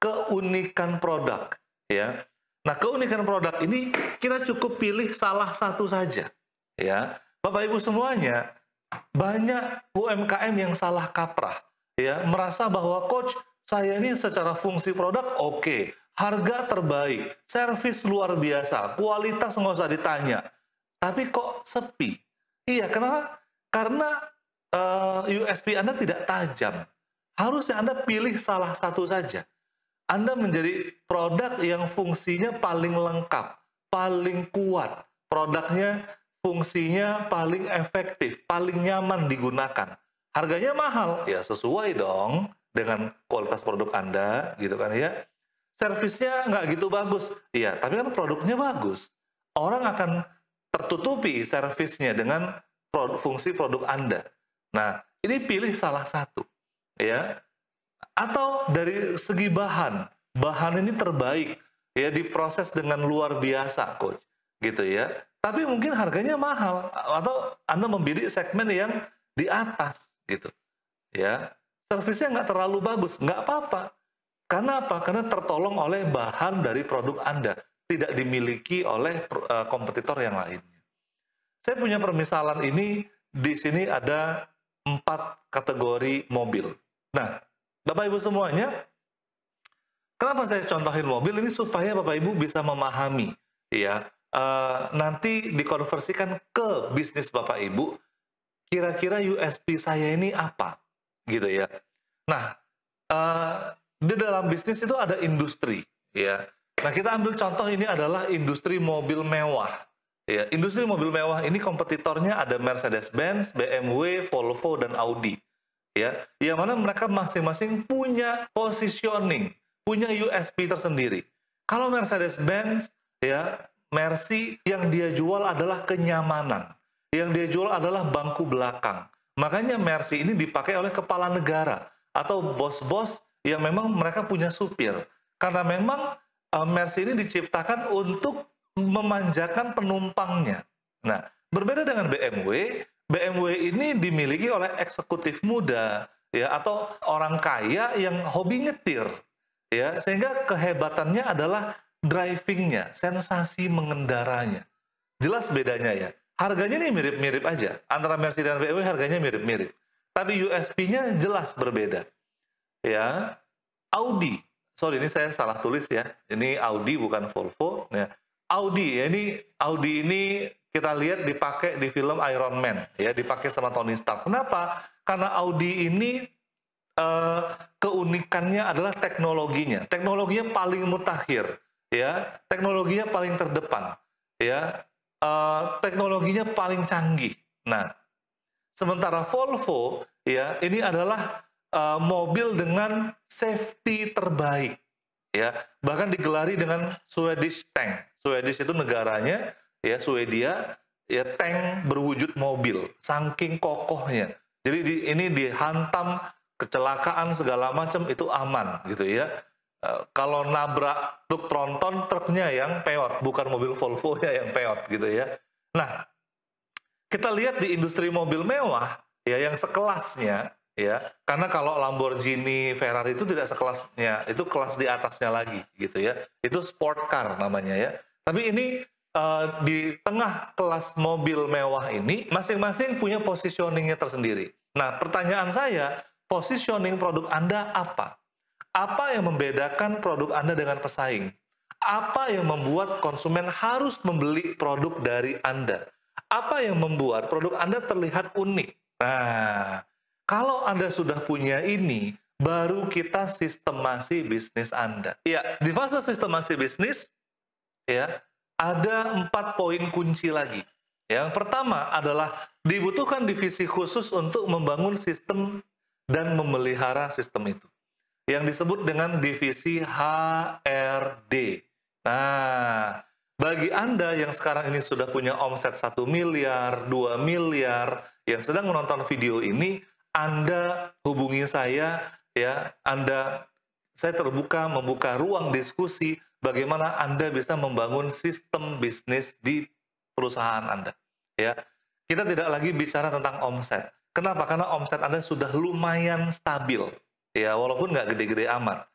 keunikan produk, ya. Nah, keunikan produk ini kita cukup pilih salah satu saja, ya. Bapak Ibu semuanya, banyak UMKM yang salah kaprah, ya, merasa bahwa coach saya ini secara fungsi produk oke, harga terbaik, servis luar biasa, kualitas nggak usah ditanya, tapi kok sepi. Iya, kenapa? Karena USP Anda tidak tajam. Harusnya Anda pilih salah satu saja. Anda menjadi produk yang fungsinya paling lengkap, paling kuat. Produknya fungsinya paling efektif, paling nyaman digunakan. Harganya mahal, ya sesuai dong dengan kualitas produk Anda, gitu kan ya. Servisnya nggak gitu bagus, iya, tapi kan produknya bagus. Orang akan tertutupi servisnya dengan fungsi produk Anda. Nah, ini pilih salah satu, ya. Atau dari segi bahan ini terbaik, ya, diproses dengan luar biasa, coach, gitu ya. Tapi mungkin harganya mahal, atau Anda membidik segmen yang di atas, gitu, ya. Servisnya nggak terlalu bagus, nggak apa-apa. Karena apa? Karena tertolong oleh bahan dari produk Anda, tidak dimiliki oleh kompetitor yang lainnya. Saya punya permisalan ini, di sini ada 4 kategori mobil. Nah, Bapak Ibu semuanya, kenapa saya contohin mobil ini supaya Bapak Ibu bisa memahami, ya, nanti dikonversikan ke bisnis Bapak Ibu, kira-kira USP saya ini apa, gitu ya. Nah, di dalam bisnis itu ada industri, ya. Nah, kita ambil contoh ini adalah industri mobil mewah. Ya, industri mobil mewah ini kompetitornya ada Mercedes-Benz, BMW, Volvo, dan Audi. Ya, yang mana mereka masing-masing punya positioning, punya USP tersendiri. Kalau Mercedes-Benz, ya, Mercy yang dia jual adalah kenyamanan, yang dia jual adalah bangku belakang. Makanya Mercy ini dipakai oleh kepala negara atau bos-bos yang memang mereka punya supir. Karena memang Mercy ini diciptakan untuk memanjakan penumpangnya. Nah, berbeda dengan BMW, BMW ini dimiliki oleh eksekutif muda, ya, atau orang kaya yang hobi nyetir, ya, sehingga kehebatannya adalah drivingnya, sensasi mengendaranya. Jelas bedanya ya. Harganya ini mirip-mirip aja. Antara Mercy dan BMW harganya mirip-mirip. Tapi USP-nya jelas berbeda. Ya, Audi. Sorry, ini saya salah tulis ya. Ini Audi bukan Volvo. Ya. Audi, ya, Audi ini kita lihat dipakai di film Iron Man, ya, dipakai sama Tony Stark. Kenapa? Karena Audi ini keunikannya adalah teknologinya. Teknologinya paling mutakhir, ya. Teknologinya paling terdepan, ya. Teknologinya paling canggih. Nah, sementara Volvo, ya, ini adalah mobil dengan safety terbaik, ya. Bahkan digelari dengan Swedish Tank. Swedish itu negaranya, ya Swedia, ya tank berwujud mobil, saking kokohnya. Jadi ini dihantam kecelakaan segala macam itu aman gitu ya. Kalau nabrak truk tronton, truknya yang peot, bukan mobil Volvo-nya yang peot gitu ya. Nah, kita lihat di industri mobil mewah ya yang sekelasnya ya, karena kalau Lamborghini, Ferrari itu tidak sekelasnya, itu kelas di atasnya lagi gitu ya. Itu sport car namanya ya. Tapi ini di tengah kelas mobil mewah ini masing-masing punya positioningnya tersendiri. Nah, pertanyaan saya, positioning produk Anda apa? Apa yang membedakan produk Anda dengan pesaing? Apa yang membuat konsumen harus membeli produk dari Anda? Apa yang membuat produk Anda terlihat unik? Nah, kalau Anda sudah punya ini, baru kita sistemasi bisnis Anda. Ya, di fase sistemasi bisnis, ya, ada 4 poin kunci lagi. Yang pertama adalah dibutuhkan divisi khusus untuk membangun sistem dan memelihara sistem itu, yang disebut dengan divisi HRD. Nah, bagi Anda yang sekarang ini sudah punya omset 1 miliar, 2 miliar, yang sedang menonton video ini, Anda hubungi saya, ya. Saya terbuka membuka ruang diskusi bagaimana Anda bisa membangun sistem bisnis di perusahaan Anda. Ya, kita tidak lagi bicara tentang omset. Kenapa? Karena omset Anda sudah lumayan stabil. Ya, walaupun nggak gede-gede amat.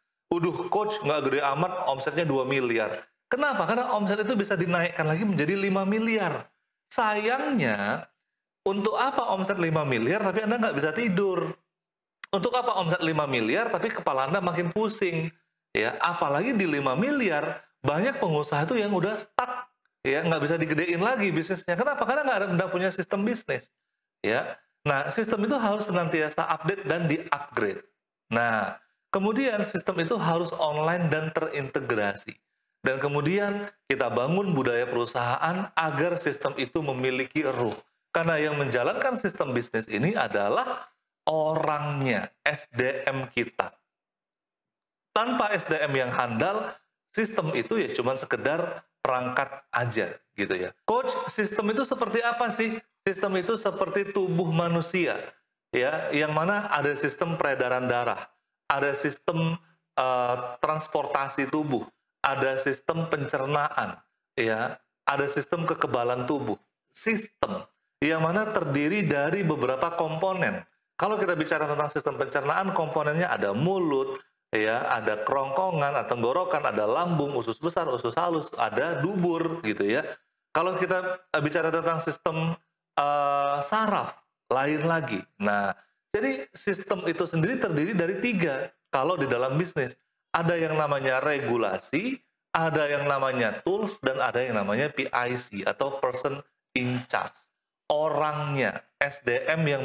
Coach, nggak gede amat, omsetnya 2 miliar. Kenapa? Karena omset itu bisa dinaikkan lagi menjadi 5 miliar. Sayangnya, untuk apa omset 5 miliar tapi Anda nggak bisa tidur? Untuk apa omset 5 miliar tapi kepala Anda makin pusing? Ya, apalagi di 5 miliar, banyak pengusaha itu yang udah stuck. Ya, nggak bisa digedein lagi bisnisnya. Kenapa? Karena nggak punya sistem bisnis. Ya, nah sistem itu harus senantiasa update dan di-upgrade. Nah, kemudian sistem itu harus online dan terintegrasi. Dan kemudian kita bangun budaya perusahaan agar sistem itu memiliki ruh. Karena yang menjalankan sistem bisnis ini adalah orangnya, SDM kita. Tanpa SDM yang handal, sistem itu ya cuma sekedar perangkat aja gitu ya. Coach, sistem itu seperti apa sih? Sistem itu seperti tubuh manusia, ya, yang mana ada sistem peredaran darah, ada sistem transportasi tubuh, ada sistem pencernaan, ya, ada sistem kekebalan tubuh. Sistem yang mana terdiri dari beberapa komponen. Kalau kita bicara tentang sistem pencernaan, komponennya ada mulut, ya, ada kerongkongan, ada tenggorokan, ada lambung, usus besar, usus halus, ada dubur, gitu ya. Kalau kita bicara tentang sistem saraf, lain lagi. Nah, jadi sistem itu sendiri terdiri dari 3. Kalau di dalam bisnis, ada yang namanya regulasi, ada yang namanya tools, dan ada yang namanya PIC atau person in charge. Orangnya, SDM yang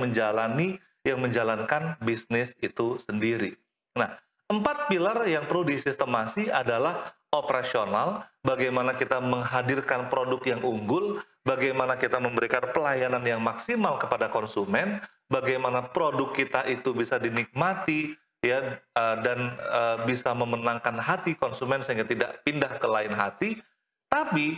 menjalankan bisnis itu sendiri. Nah, 4 pilar yang perlu disistemasi adalah operasional, bagaimana kita menghadirkan produk yang unggul, bagaimana kita memberikan pelayanan yang maksimal kepada konsumen, bagaimana produk kita itu bisa dinikmati, ya, dan bisa memenangkan hati konsumen sehingga tidak pindah ke lain hati. Tapi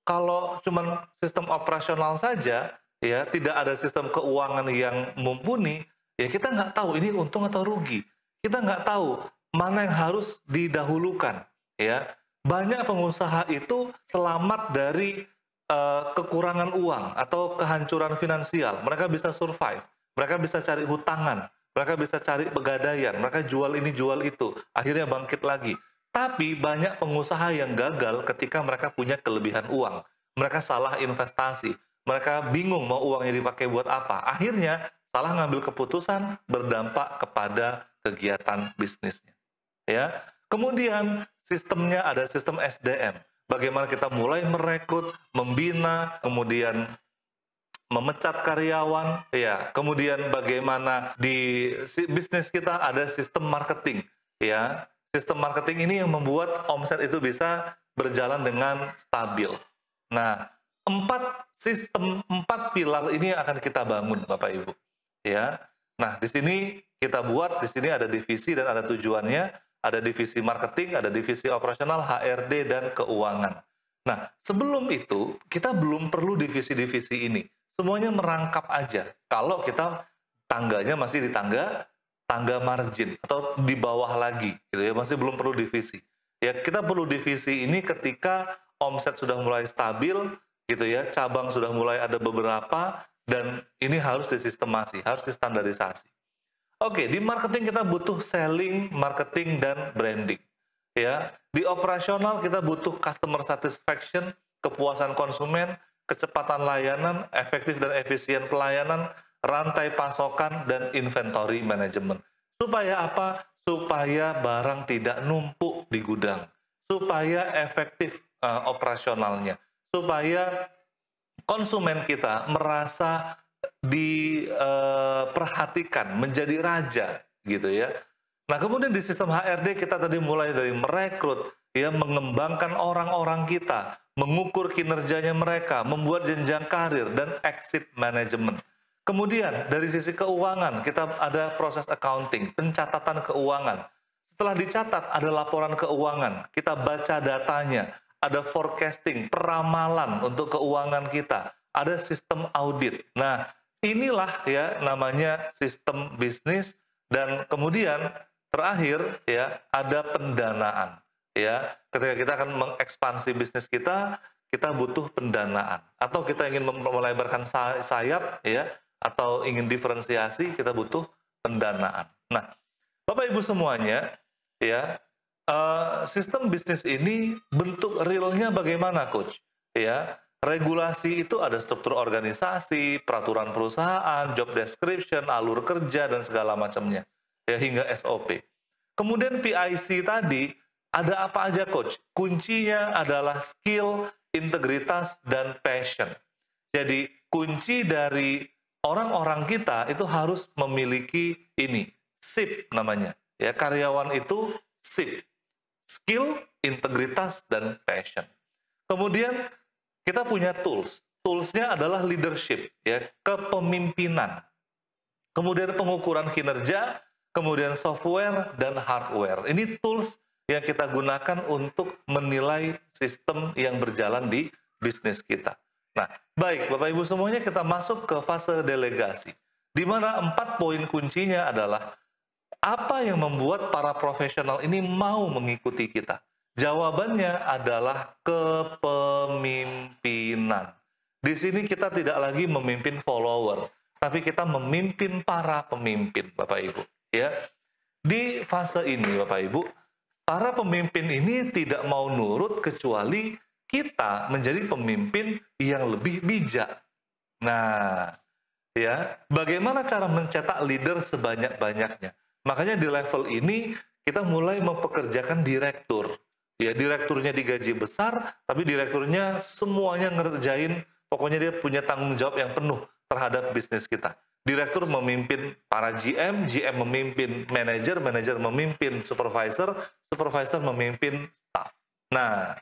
kalau cuma sistem operasional saja, ya, tidak ada sistem keuangan yang mumpuni, ya kita nggak tahu ini untung atau rugi. Kita nggak tahu mana yang harus didahulukan. Ya, banyak pengusaha itu selamat dari kekurangan uang atau kehancuran finansial. Mereka bisa survive, mereka bisa cari hutangan, mereka bisa cari pegadaian, mereka jual ini jual itu, akhirnya bangkit lagi. Tapi banyak pengusaha yang gagal ketika mereka punya kelebihan uang. Mereka salah investasi, mereka bingung mau uangnya dipakai buat apa. Akhirnya salah ngambil keputusan, berdampak kepada kegiatan bisnisnya. Ya, kemudian sistemnya ada sistem SDM. Bagaimana kita mulai merekrut, membina, kemudian memecat karyawan, ya. Kemudian bagaimana di bisnis kita ada sistem marketing, ya. Sistem marketing ini yang membuat omset itu bisa berjalan dengan stabil. Nah, 4 pilar ini akan kita bangun, Bapak Ibu. Ya. Nah, di sini kita buat, di sini ada divisi dan ada tujuannya. Ada divisi marketing, ada divisi operasional, HRD, dan keuangan. Nah, sebelum itu, kita belum perlu divisi-divisi ini. Semuanya merangkap aja. Kalau kita tangganya masih di tangga margin atau di bawah lagi, gitu ya, masih belum perlu divisi. Ya, kita perlu divisi ini ketika omset sudah mulai stabil, gitu ya, cabang sudah mulai ada beberapa, dan ini harus disistemasi, harus distandarisasi. Oke, di marketing kita butuh selling, marketing, dan branding. Ya, di operasional kita butuh customer satisfaction, kepuasan konsumen, kecepatan layanan, efektif dan efisien pelayanan, rantai pasokan, dan inventory management. Supaya apa? Supaya barang tidak numpuk di gudang, supaya efektif operasionalnya, supaya konsumen kita merasa diperhatikan, menjadi raja, gitu ya. Nah, kemudian di sistem HRD kita tadi mulai dari merekrut, ya, mengembangkan orang-orang kita, mengukur kinerjanya mereka, membuat jenjang karir, dan exit management. Kemudian dari sisi keuangan, kita ada proses accounting, pencatatan keuangan. Setelah dicatat, ada laporan keuangan, kita baca datanya, ada forecasting, peramalan untuk keuangan kita, ada sistem audit. Nah, inilah ya namanya sistem bisnis, dan kemudian terakhir ya ada pendanaan. Ya, ketika kita akan mengekspansi bisnis kita butuh pendanaan. Atau kita ingin melebarkan sayap ya, atau ingin diferensiasi, kita butuh pendanaan. Nah, Bapak Ibu semuanya, ya, sistem bisnis ini bentuk realnya bagaimana, Coach? Ya, regulasi itu ada struktur organisasi, peraturan perusahaan, job description, alur kerja, dan segala macamnya, ya, hingga SOP. Kemudian PIC tadi, ada apa aja, Coach? Kuncinya adalah skill, integritas, dan passion. Jadi, kunci dari orang-orang kita itu harus memiliki ini, SIP namanya. Ya, karyawan itu SIP, skill, integritas, dan passion. Kemudian kita punya tools. Toolsnya adalah leadership, ya, kepemimpinan. Kemudian pengukuran kinerja, kemudian software dan hardware. Ini tools yang kita gunakan untuk menilai sistem yang berjalan di bisnis kita. Nah, baik Bapak Ibu semuanya, kita masuk ke fase delegasi, di mana 4 poin kuncinya adalah apa yang membuat para profesional ini mau mengikuti kita. Jawabannya adalah kepemimpinan. Di sini kita tidak lagi memimpin follower, tapi kita memimpin para pemimpin, Bapak Ibu. Ya, di fase ini, Bapak Ibu, para pemimpin ini tidak mau nurut kecuali kita menjadi pemimpin yang lebih bijak. Nah, ya, bagaimana cara mencetak leader sebanyak-banyaknya? Makanya di level ini kita mulai mempekerjakan direktur. Ya, direkturnya digaji besar, tapi direkturnya semuanya ngerjain, pokoknya dia punya tanggung jawab yang penuh terhadap bisnis kita. Direktur memimpin para GM, GM memimpin manajer, manajer memimpin supervisor, supervisor memimpin staff. Nah,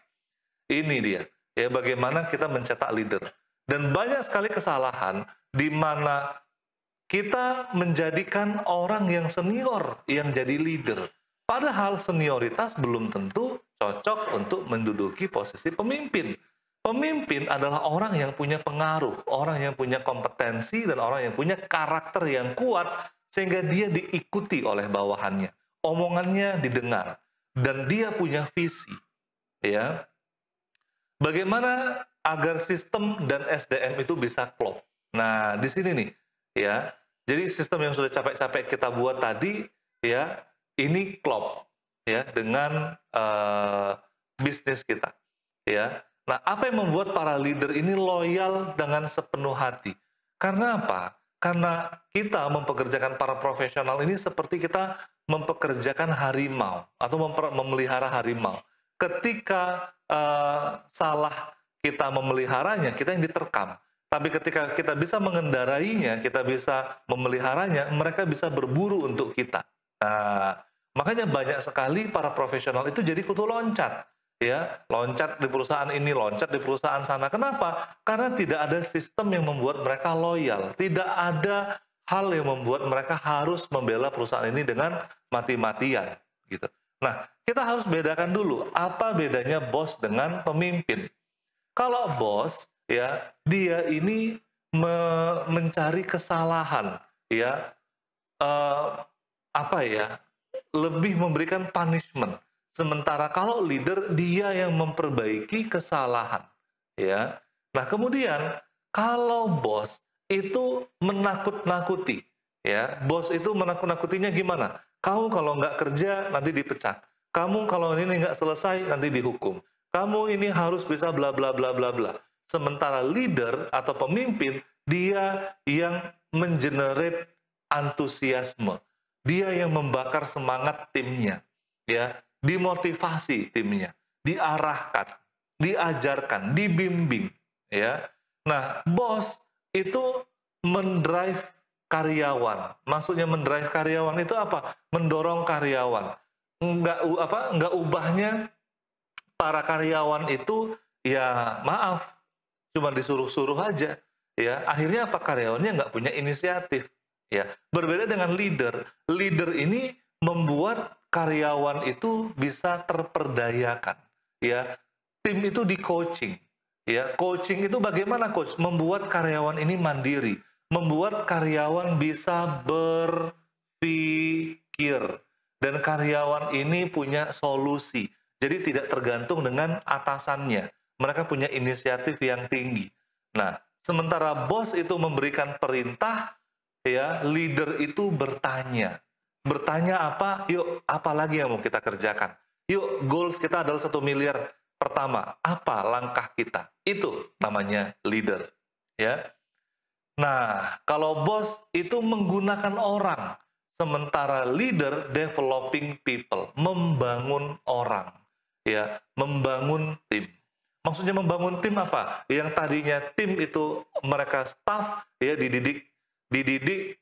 ini dia, ya, bagaimana kita mencetak leader. Dan banyak sekali kesalahan di mana kita menjadikan orang yang senior yang jadi leader. Padahal senioritas belum tentu cocok untuk menduduki posisi pemimpin. Pemimpin adalah orang yang punya pengaruh, orang yang punya kompetensi, dan orang yang punya karakter yang kuat, sehingga dia diikuti oleh bawahannya. Omongannya didengar, dan dia punya visi. Ya, bagaimana agar sistem dan SDM itu bisa klop? Nah, di sini nih, ya. Jadi sistem yang sudah capek-capek kita buat tadi, ya, ini klop, ya, dengan bisnis kita, ya. Nah, apa yang membuat para leader ini loyal dengan sepenuh hati? Karena apa? Karena kita mempekerjakan para profesional ini seperti kita mempekerjakan harimau atau memelihara harimau. Ketika salah kita memeliharanya, kita yang diterkam. Tapi ketika kita bisa mengendarainya, kita bisa memeliharanya, mereka bisa berburu untuk kita. Nah, makanya banyak sekali para profesional itu jadi kutu loncat. Ya, loncat di perusahaan ini, loncat di perusahaan sana. Kenapa? Karena tidak ada sistem yang membuat mereka loyal. Tidak ada hal yang membuat mereka harus membela perusahaan ini dengan mati-matian, gitu. Nah, kita harus bedakan dulu apa bedanya bos dengan pemimpin. Kalau bos ya, dia ini mencari kesalahan ya, eh, apa ya, lebih memberikan punishment. Sementara kalau leader dia yang memperbaiki kesalahan, ya. Nah, kemudian kalau bos itu menakut-nakuti, ya. Bos itu menakut-nakutinya gimana? Kamu kalau nggak kerja nanti dipecat. Kamu kalau ini nggak selesai nanti dihukum. Kamu ini harus bisa bla bla bla bla bla. Sementara leader atau pemimpin dia yang mengenerate antusiasme. Dia yang membakar semangat timnya, ya, dimotivasi timnya, diarahkan, diajarkan, dibimbing, ya. Nah, bos itu mendrive karyawan. Maksudnya mendrive karyawan itu apa? Mendorong karyawan. Enggak ubahnya para karyawan itu ya maaf, cuma disuruh-suruh aja, ya. Akhirnya apa? Karyawannya nggak punya inisiatif, ya. Berbeda dengan leader. Leader ini membuat karyawan itu bisa terperdayakan, ya. Tim itu di coaching, ya. Coaching itu bagaimana, coach? Membuat karyawan ini mandiri, membuat karyawan bisa berpikir, dan karyawan ini punya solusi. Jadi tidak tergantung dengan atasannya. Mereka punya inisiatif yang tinggi. Nah, sementara bos itu memberikan perintah, ya, leader itu bertanya. Bertanya apa? Yuk, apa lagi yang mau kita kerjakan? Yuk, goals kita adalah 1 miliar. Pertama, apa langkah kita? Itu namanya leader, ya. Nah, kalau bos itu menggunakan orang, sementara leader developing people, membangun orang, ya, membangun tim. Maksudnya membangun tim apa? Yang tadinya tim itu mereka staff, ya, dididik,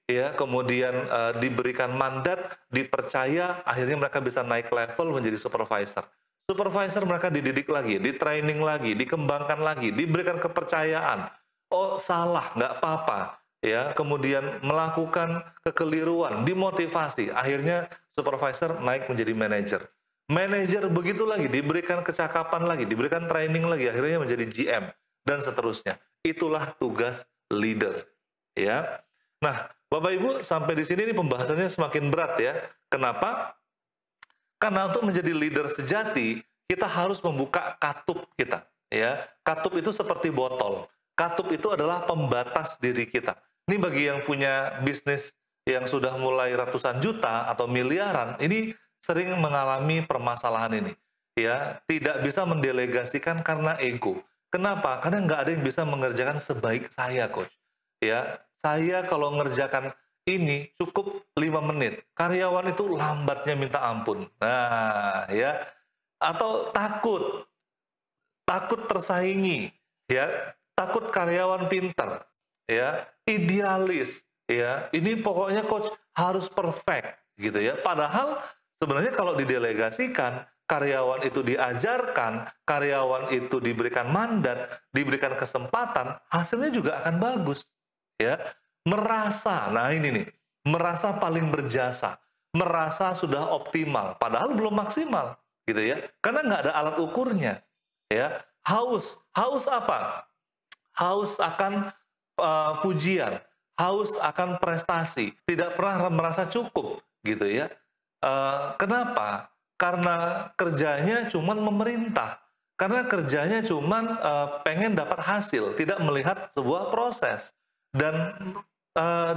ya, kemudian diberikan mandat, dipercaya, akhirnya mereka bisa naik level menjadi supervisor. Supervisor mereka dididik lagi, di training lagi, dikembangkan lagi, diberikan kepercayaan. Oh, salah, nggak apa-apa, ya. Kemudian melakukan kekeliruan, dimotivasi, akhirnya supervisor naik menjadi manajer. Manajer begitu lagi, diberikan kecakapan lagi, diberikan training lagi, akhirnya menjadi GM dan seterusnya. Itulah tugas leader, ya. Nah, Bapak Ibu, sampai di sini ini pembahasannya semakin berat, ya. Kenapa? Karena untuk menjadi leader sejati, kita harus membuka katup kita, ya. Katup itu seperti botol. Katup itu adalah pembatas diri kita. Ini bagi yang punya bisnis yang sudah mulai ratusan juta atau miliaran, ini sering mengalami permasalahan ini. Ya, tidak bisa mendelegasikan karena ego. Kenapa? Karena nggak ada yang bisa mengerjakan sebaik saya, coach. Ya, saya kalau mengerjakan ini cukup 5 menit. Karyawan itu lambatnya minta ampun. Nah, ya. Atau takut tersaingi, ya. Takut karyawan pintar, ya. Idealis, ya. Ini pokoknya coach harus perfect, gitu ya. Padahal sebenarnya kalau didelegasikan, karyawan itu diajarkan, karyawan itu diberikan mandat, diberikan kesempatan, hasilnya juga akan bagus, ya. Merasa, nah ini nih, merasa paling berjasa, merasa sudah optimal, padahal belum maksimal, gitu ya. Karena nggak ada alat ukurnya, ya. Haus apa? Haus akan pujian, haus akan prestasi, tidak pernah merasa cukup, gitu ya. Kenapa? Karena kerjanya cuman memerintah, karena kerjanya cuman pengen dapat hasil, tidak melihat sebuah proses, dan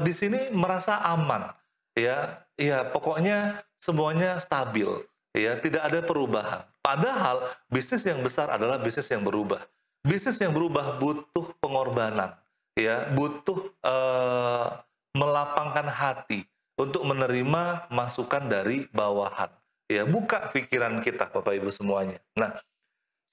di sini merasa aman, ya, ya pokoknya semuanya stabil, ya, tidak ada perubahan. Padahal bisnis yang besar adalah bisnis yang berubah. Bisnis yang berubah butuh pengorbanan, ya, butuh melapangkan hati untuk menerima masukan dari bawahan. Ya, buka pikiran kita, Bapak Ibu semuanya. Nah,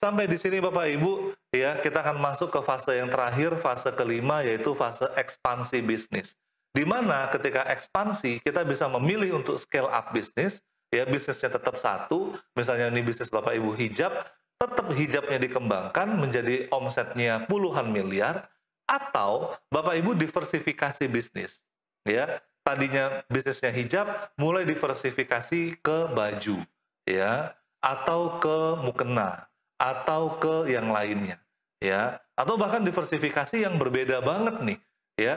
sampai di sini Bapak Ibu, ya, kita akan masuk ke fase yang terakhir, fase kelima, yaitu fase ekspansi bisnis. Di mana ketika ekspansi, kita bisa memilih untuk scale up bisnis, ya, bisnisnya tetap satu, misalnya ini bisnis Bapak Ibu hijab, tetap hijabnya dikembangkan menjadi omsetnya puluhan miliar, atau Bapak Ibu diversifikasi bisnis. Ya, tadinya bisnisnya hijab, mulai diversifikasi ke baju, ya, atau ke mukena, atau ke yang lainnya. ya, atau bahkan diversifikasi yang berbeda banget nih, ya.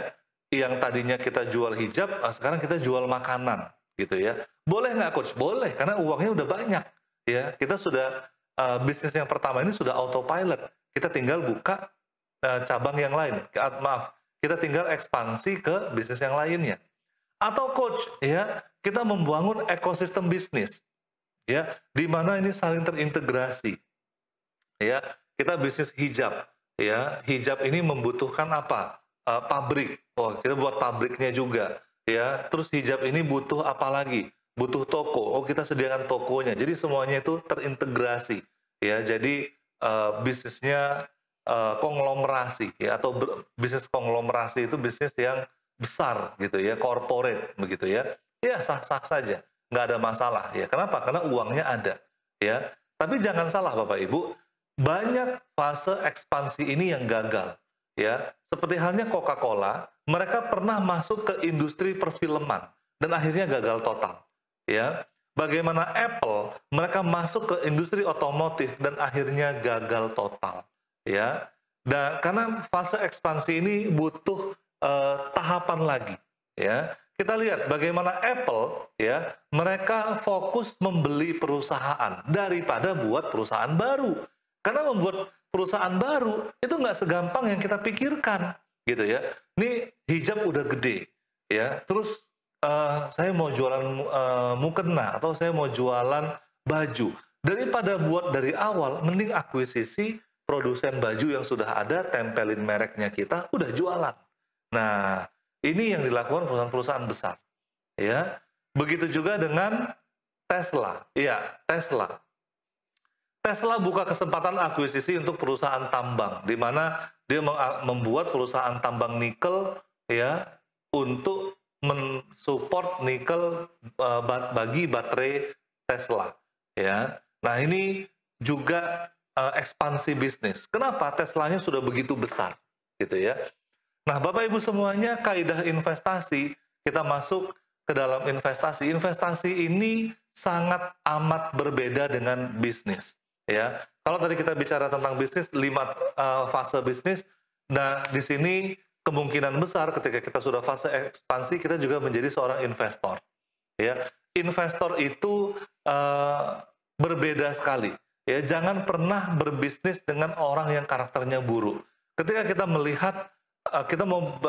Yang tadinya kita jual hijab, sekarang kita jual makanan, gitu ya. Boleh nggak coach? Boleh, karena uangnya udah banyak, ya. Kita sudah bisnis yang pertama ini sudah autopilot. Kita tinggal buka cabang yang lain. Maaf, kita tinggal ekspansi ke bisnis yang lainnya. Atau coach, ya, kita membangun ekosistem bisnis, ya, di mana ini saling terintegrasi. Ya, kita bisnis hijab, ya. Hijab ini membutuhkan apa? Pabrik. Oh, kita buat pabriknya juga, ya. Terus hijab ini butuh apa lagi? Butuh toko. Oh, kita sediakan tokonya. Jadi semuanya itu terintegrasi, ya. Jadi bisnisnya konglomerasi, ya, atau bisnis konglomerasi itu bisnis yang besar gitu ya, corporate begitu ya. Ya sah-sah saja, nggak ada masalah ya. Kenapa? Karena uangnya ada, ya. Tapi jangan salah Bapak Ibu, banyak fase ekspansi ini yang gagal, ya. Seperti halnya Coca-Cola, mereka pernah masuk ke industri perfilman dan akhirnya gagal total, ya. Bagaimana Apple, mereka masuk ke industri otomotif dan akhirnya gagal total, ya. Dan karena fase ekspansi ini butuh tahapan lagi, ya. Kita lihat bagaimana Apple, ya, mereka fokus membeli perusahaan daripada buat perusahaan baru. Karena membuat perusahaan baru itu nggak segampang yang kita pikirkan, gitu ya. Ini hijab udah gede, ya. Terus saya mau jualan mukena atau saya mau jualan baju. Daripada buat dari awal, mending akuisisi produsen baju yang sudah ada, tempelin mereknya kita, udah jualan. Nah, ini yang dilakukan perusahaan-perusahaan besar, ya. Begitu juga dengan Tesla. Ya, Tesla. Tesla buka kesempatan akuisisi untuk perusahaan tambang, di mana dia membuat perusahaan tambang nikel, ya, untuk mensupport nikel bagi baterai Tesla, ya. Nah, ini juga ekspansi bisnis. Kenapa? Teslanya sudah begitu besar, gitu ya. Nah, Bapak Ibu semuanya, kaidah investasi, kita masuk ke dalam investasi. Investasi ini sangat amat berbeda dengan bisnis, ya. Kalau tadi kita bicara tentang bisnis, 5 fase bisnis, nah di sini kemungkinan besar ketika kita sudah fase ekspansi, kita juga menjadi seorang investor, ya. Investor itu berbeda sekali, ya. Jangan pernah berbisnis dengan orang yang karakternya buruk. Ketika kita melihat kita mau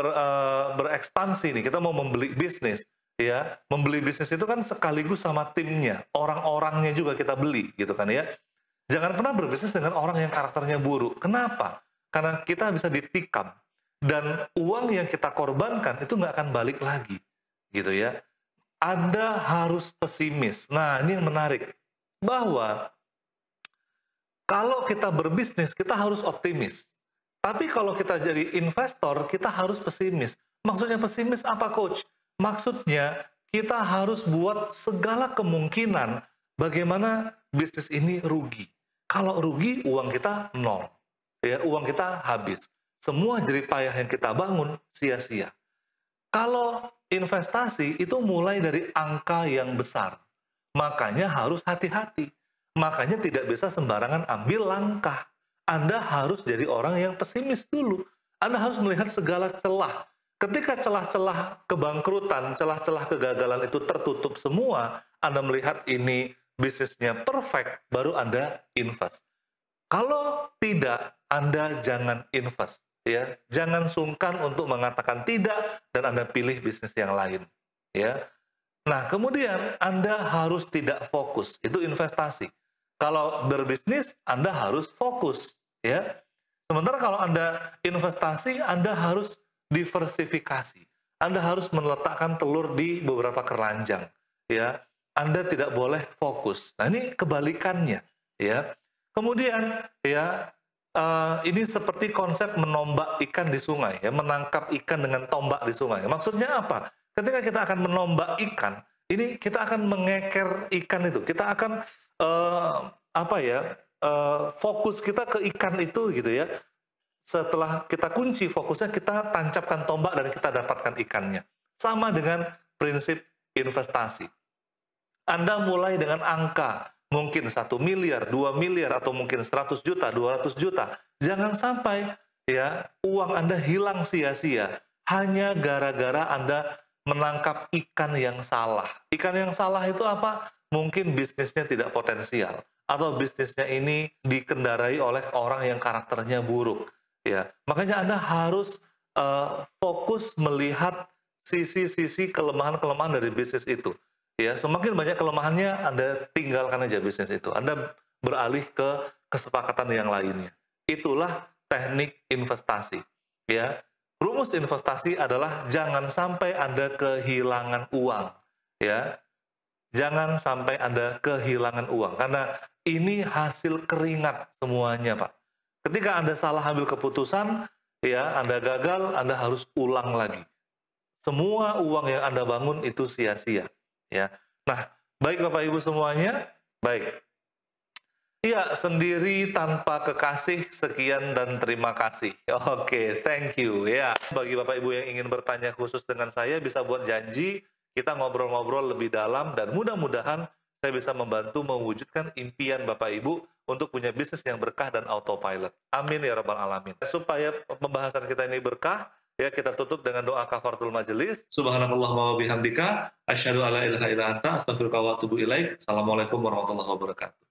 berekspansi nih, kita mau membeli bisnis, ya. Membeli bisnis itu kan sekaligus sama timnya, orang-orangnya juga kita beli, gitu kan ya. Jangan pernah berbisnis dengan orang yang karakternya buruk. Kenapa? Karena kita bisa ditikam dan uang yang kita korbankan itu nggak akan balik lagi, gitu ya. Anda harus pesimis. Nah, ini yang menarik, bahwa kalau kita berbisnis kita harus optimis. Tapi kalau kita jadi investor, kita harus pesimis. Maksudnya pesimis apa, Coach? Maksudnya kita harus buat segala kemungkinan bagaimana bisnis ini rugi. Kalau rugi, uang kita nol, ya, uang kita habis. Semua jerih payah yang kita bangun sia-sia. Kalau investasi itu mulai dari angka yang besar, makanya harus hati-hati. Makanya tidak bisa sembarangan ambil langkah. Anda harus jadi orang yang pesimis dulu. Anda harus melihat segala celah. Ketika celah-celah kebangkrutan, celah-celah kegagalan itu tertutup semua, Anda melihat ini bisnisnya perfect, baru Anda invest. Kalau tidak, Anda jangan invest, ya. Jangan sungkan untuk mengatakan tidak dan Anda pilih bisnis yang lain, ya. Nah, kemudian Anda harus tidak fokus, itu investasi. Kalau berbisnis, Anda harus fokus, ya. Sementara kalau Anda investasi, Anda harus diversifikasi. Anda harus meletakkan telur di beberapa keranjang, ya. Anda tidak boleh fokus. Nah, ini kebalikannya, ya. Kemudian, ya, ini seperti konsep menombak ikan di sungai, ya, menangkap ikan dengan tombak di sungai. Maksudnya apa? Ketika kita akan menombak ikan, ini kita akan mengeker ikan itu. Kita akan fokus kita ke ikan itu, gitu ya. Setelah kita kunci fokusnya, kita tancapkan tombak dan kita dapatkan ikannya. Sama dengan prinsip investasi. Anda mulai dengan angka, mungkin 1 miliar, 2 miliar, atau mungkin 100 juta, 200 juta. Jangan sampai ya uang Anda hilang sia-sia hanya gara-gara Anda menangkap ikan yang salah. Ikan yang salah itu apa? Mungkin bisnisnya tidak potensial atau bisnisnya ini dikendarai oleh orang yang karakternya buruk. Ya, makanya Anda harus fokus melihat sisi-sisi kelemahan-kelemahan dari bisnis itu. Ya, semakin banyak kelemahannya, Anda tinggalkan aja bisnis itu. Anda beralih ke kesepakatan yang lainnya. Itulah teknik investasi. Ya, rumus investasi adalah jangan sampai Anda kehilangan uang. Ya, jangan sampai Anda kehilangan uang karena ini hasil keringat semuanya, Pak. Ketika Anda salah ambil keputusan, ya, Anda gagal, Anda harus ulang lagi. Semua uang yang Anda bangun itu sia-sia, ya. Nah, baik Bapak Ibu semuanya, baik. Iya, sendiri tanpa kekasih, sekian dan terima kasih. Oke, thank you ya. Bagi Bapak Ibu yang ingin bertanya khusus dengan saya, bisa buat janji, kita ngobrol-ngobrol lebih dalam, dan mudah-mudahan saya bisa membantu mewujudkan impian Bapak Ibu untuk punya bisnis yang berkah dan autopilot. Amin ya rabbal alamin. Supaya pembahasan kita ini berkah, ya kita tutup dengan doa kafaratul majelis. Subhanakallahumma wa bihamdika, asyhadu alla ilaha illa anta, astaghfiruka wa atubu ilaik. Assalamualaikum warahmatullahi wabarakatuh.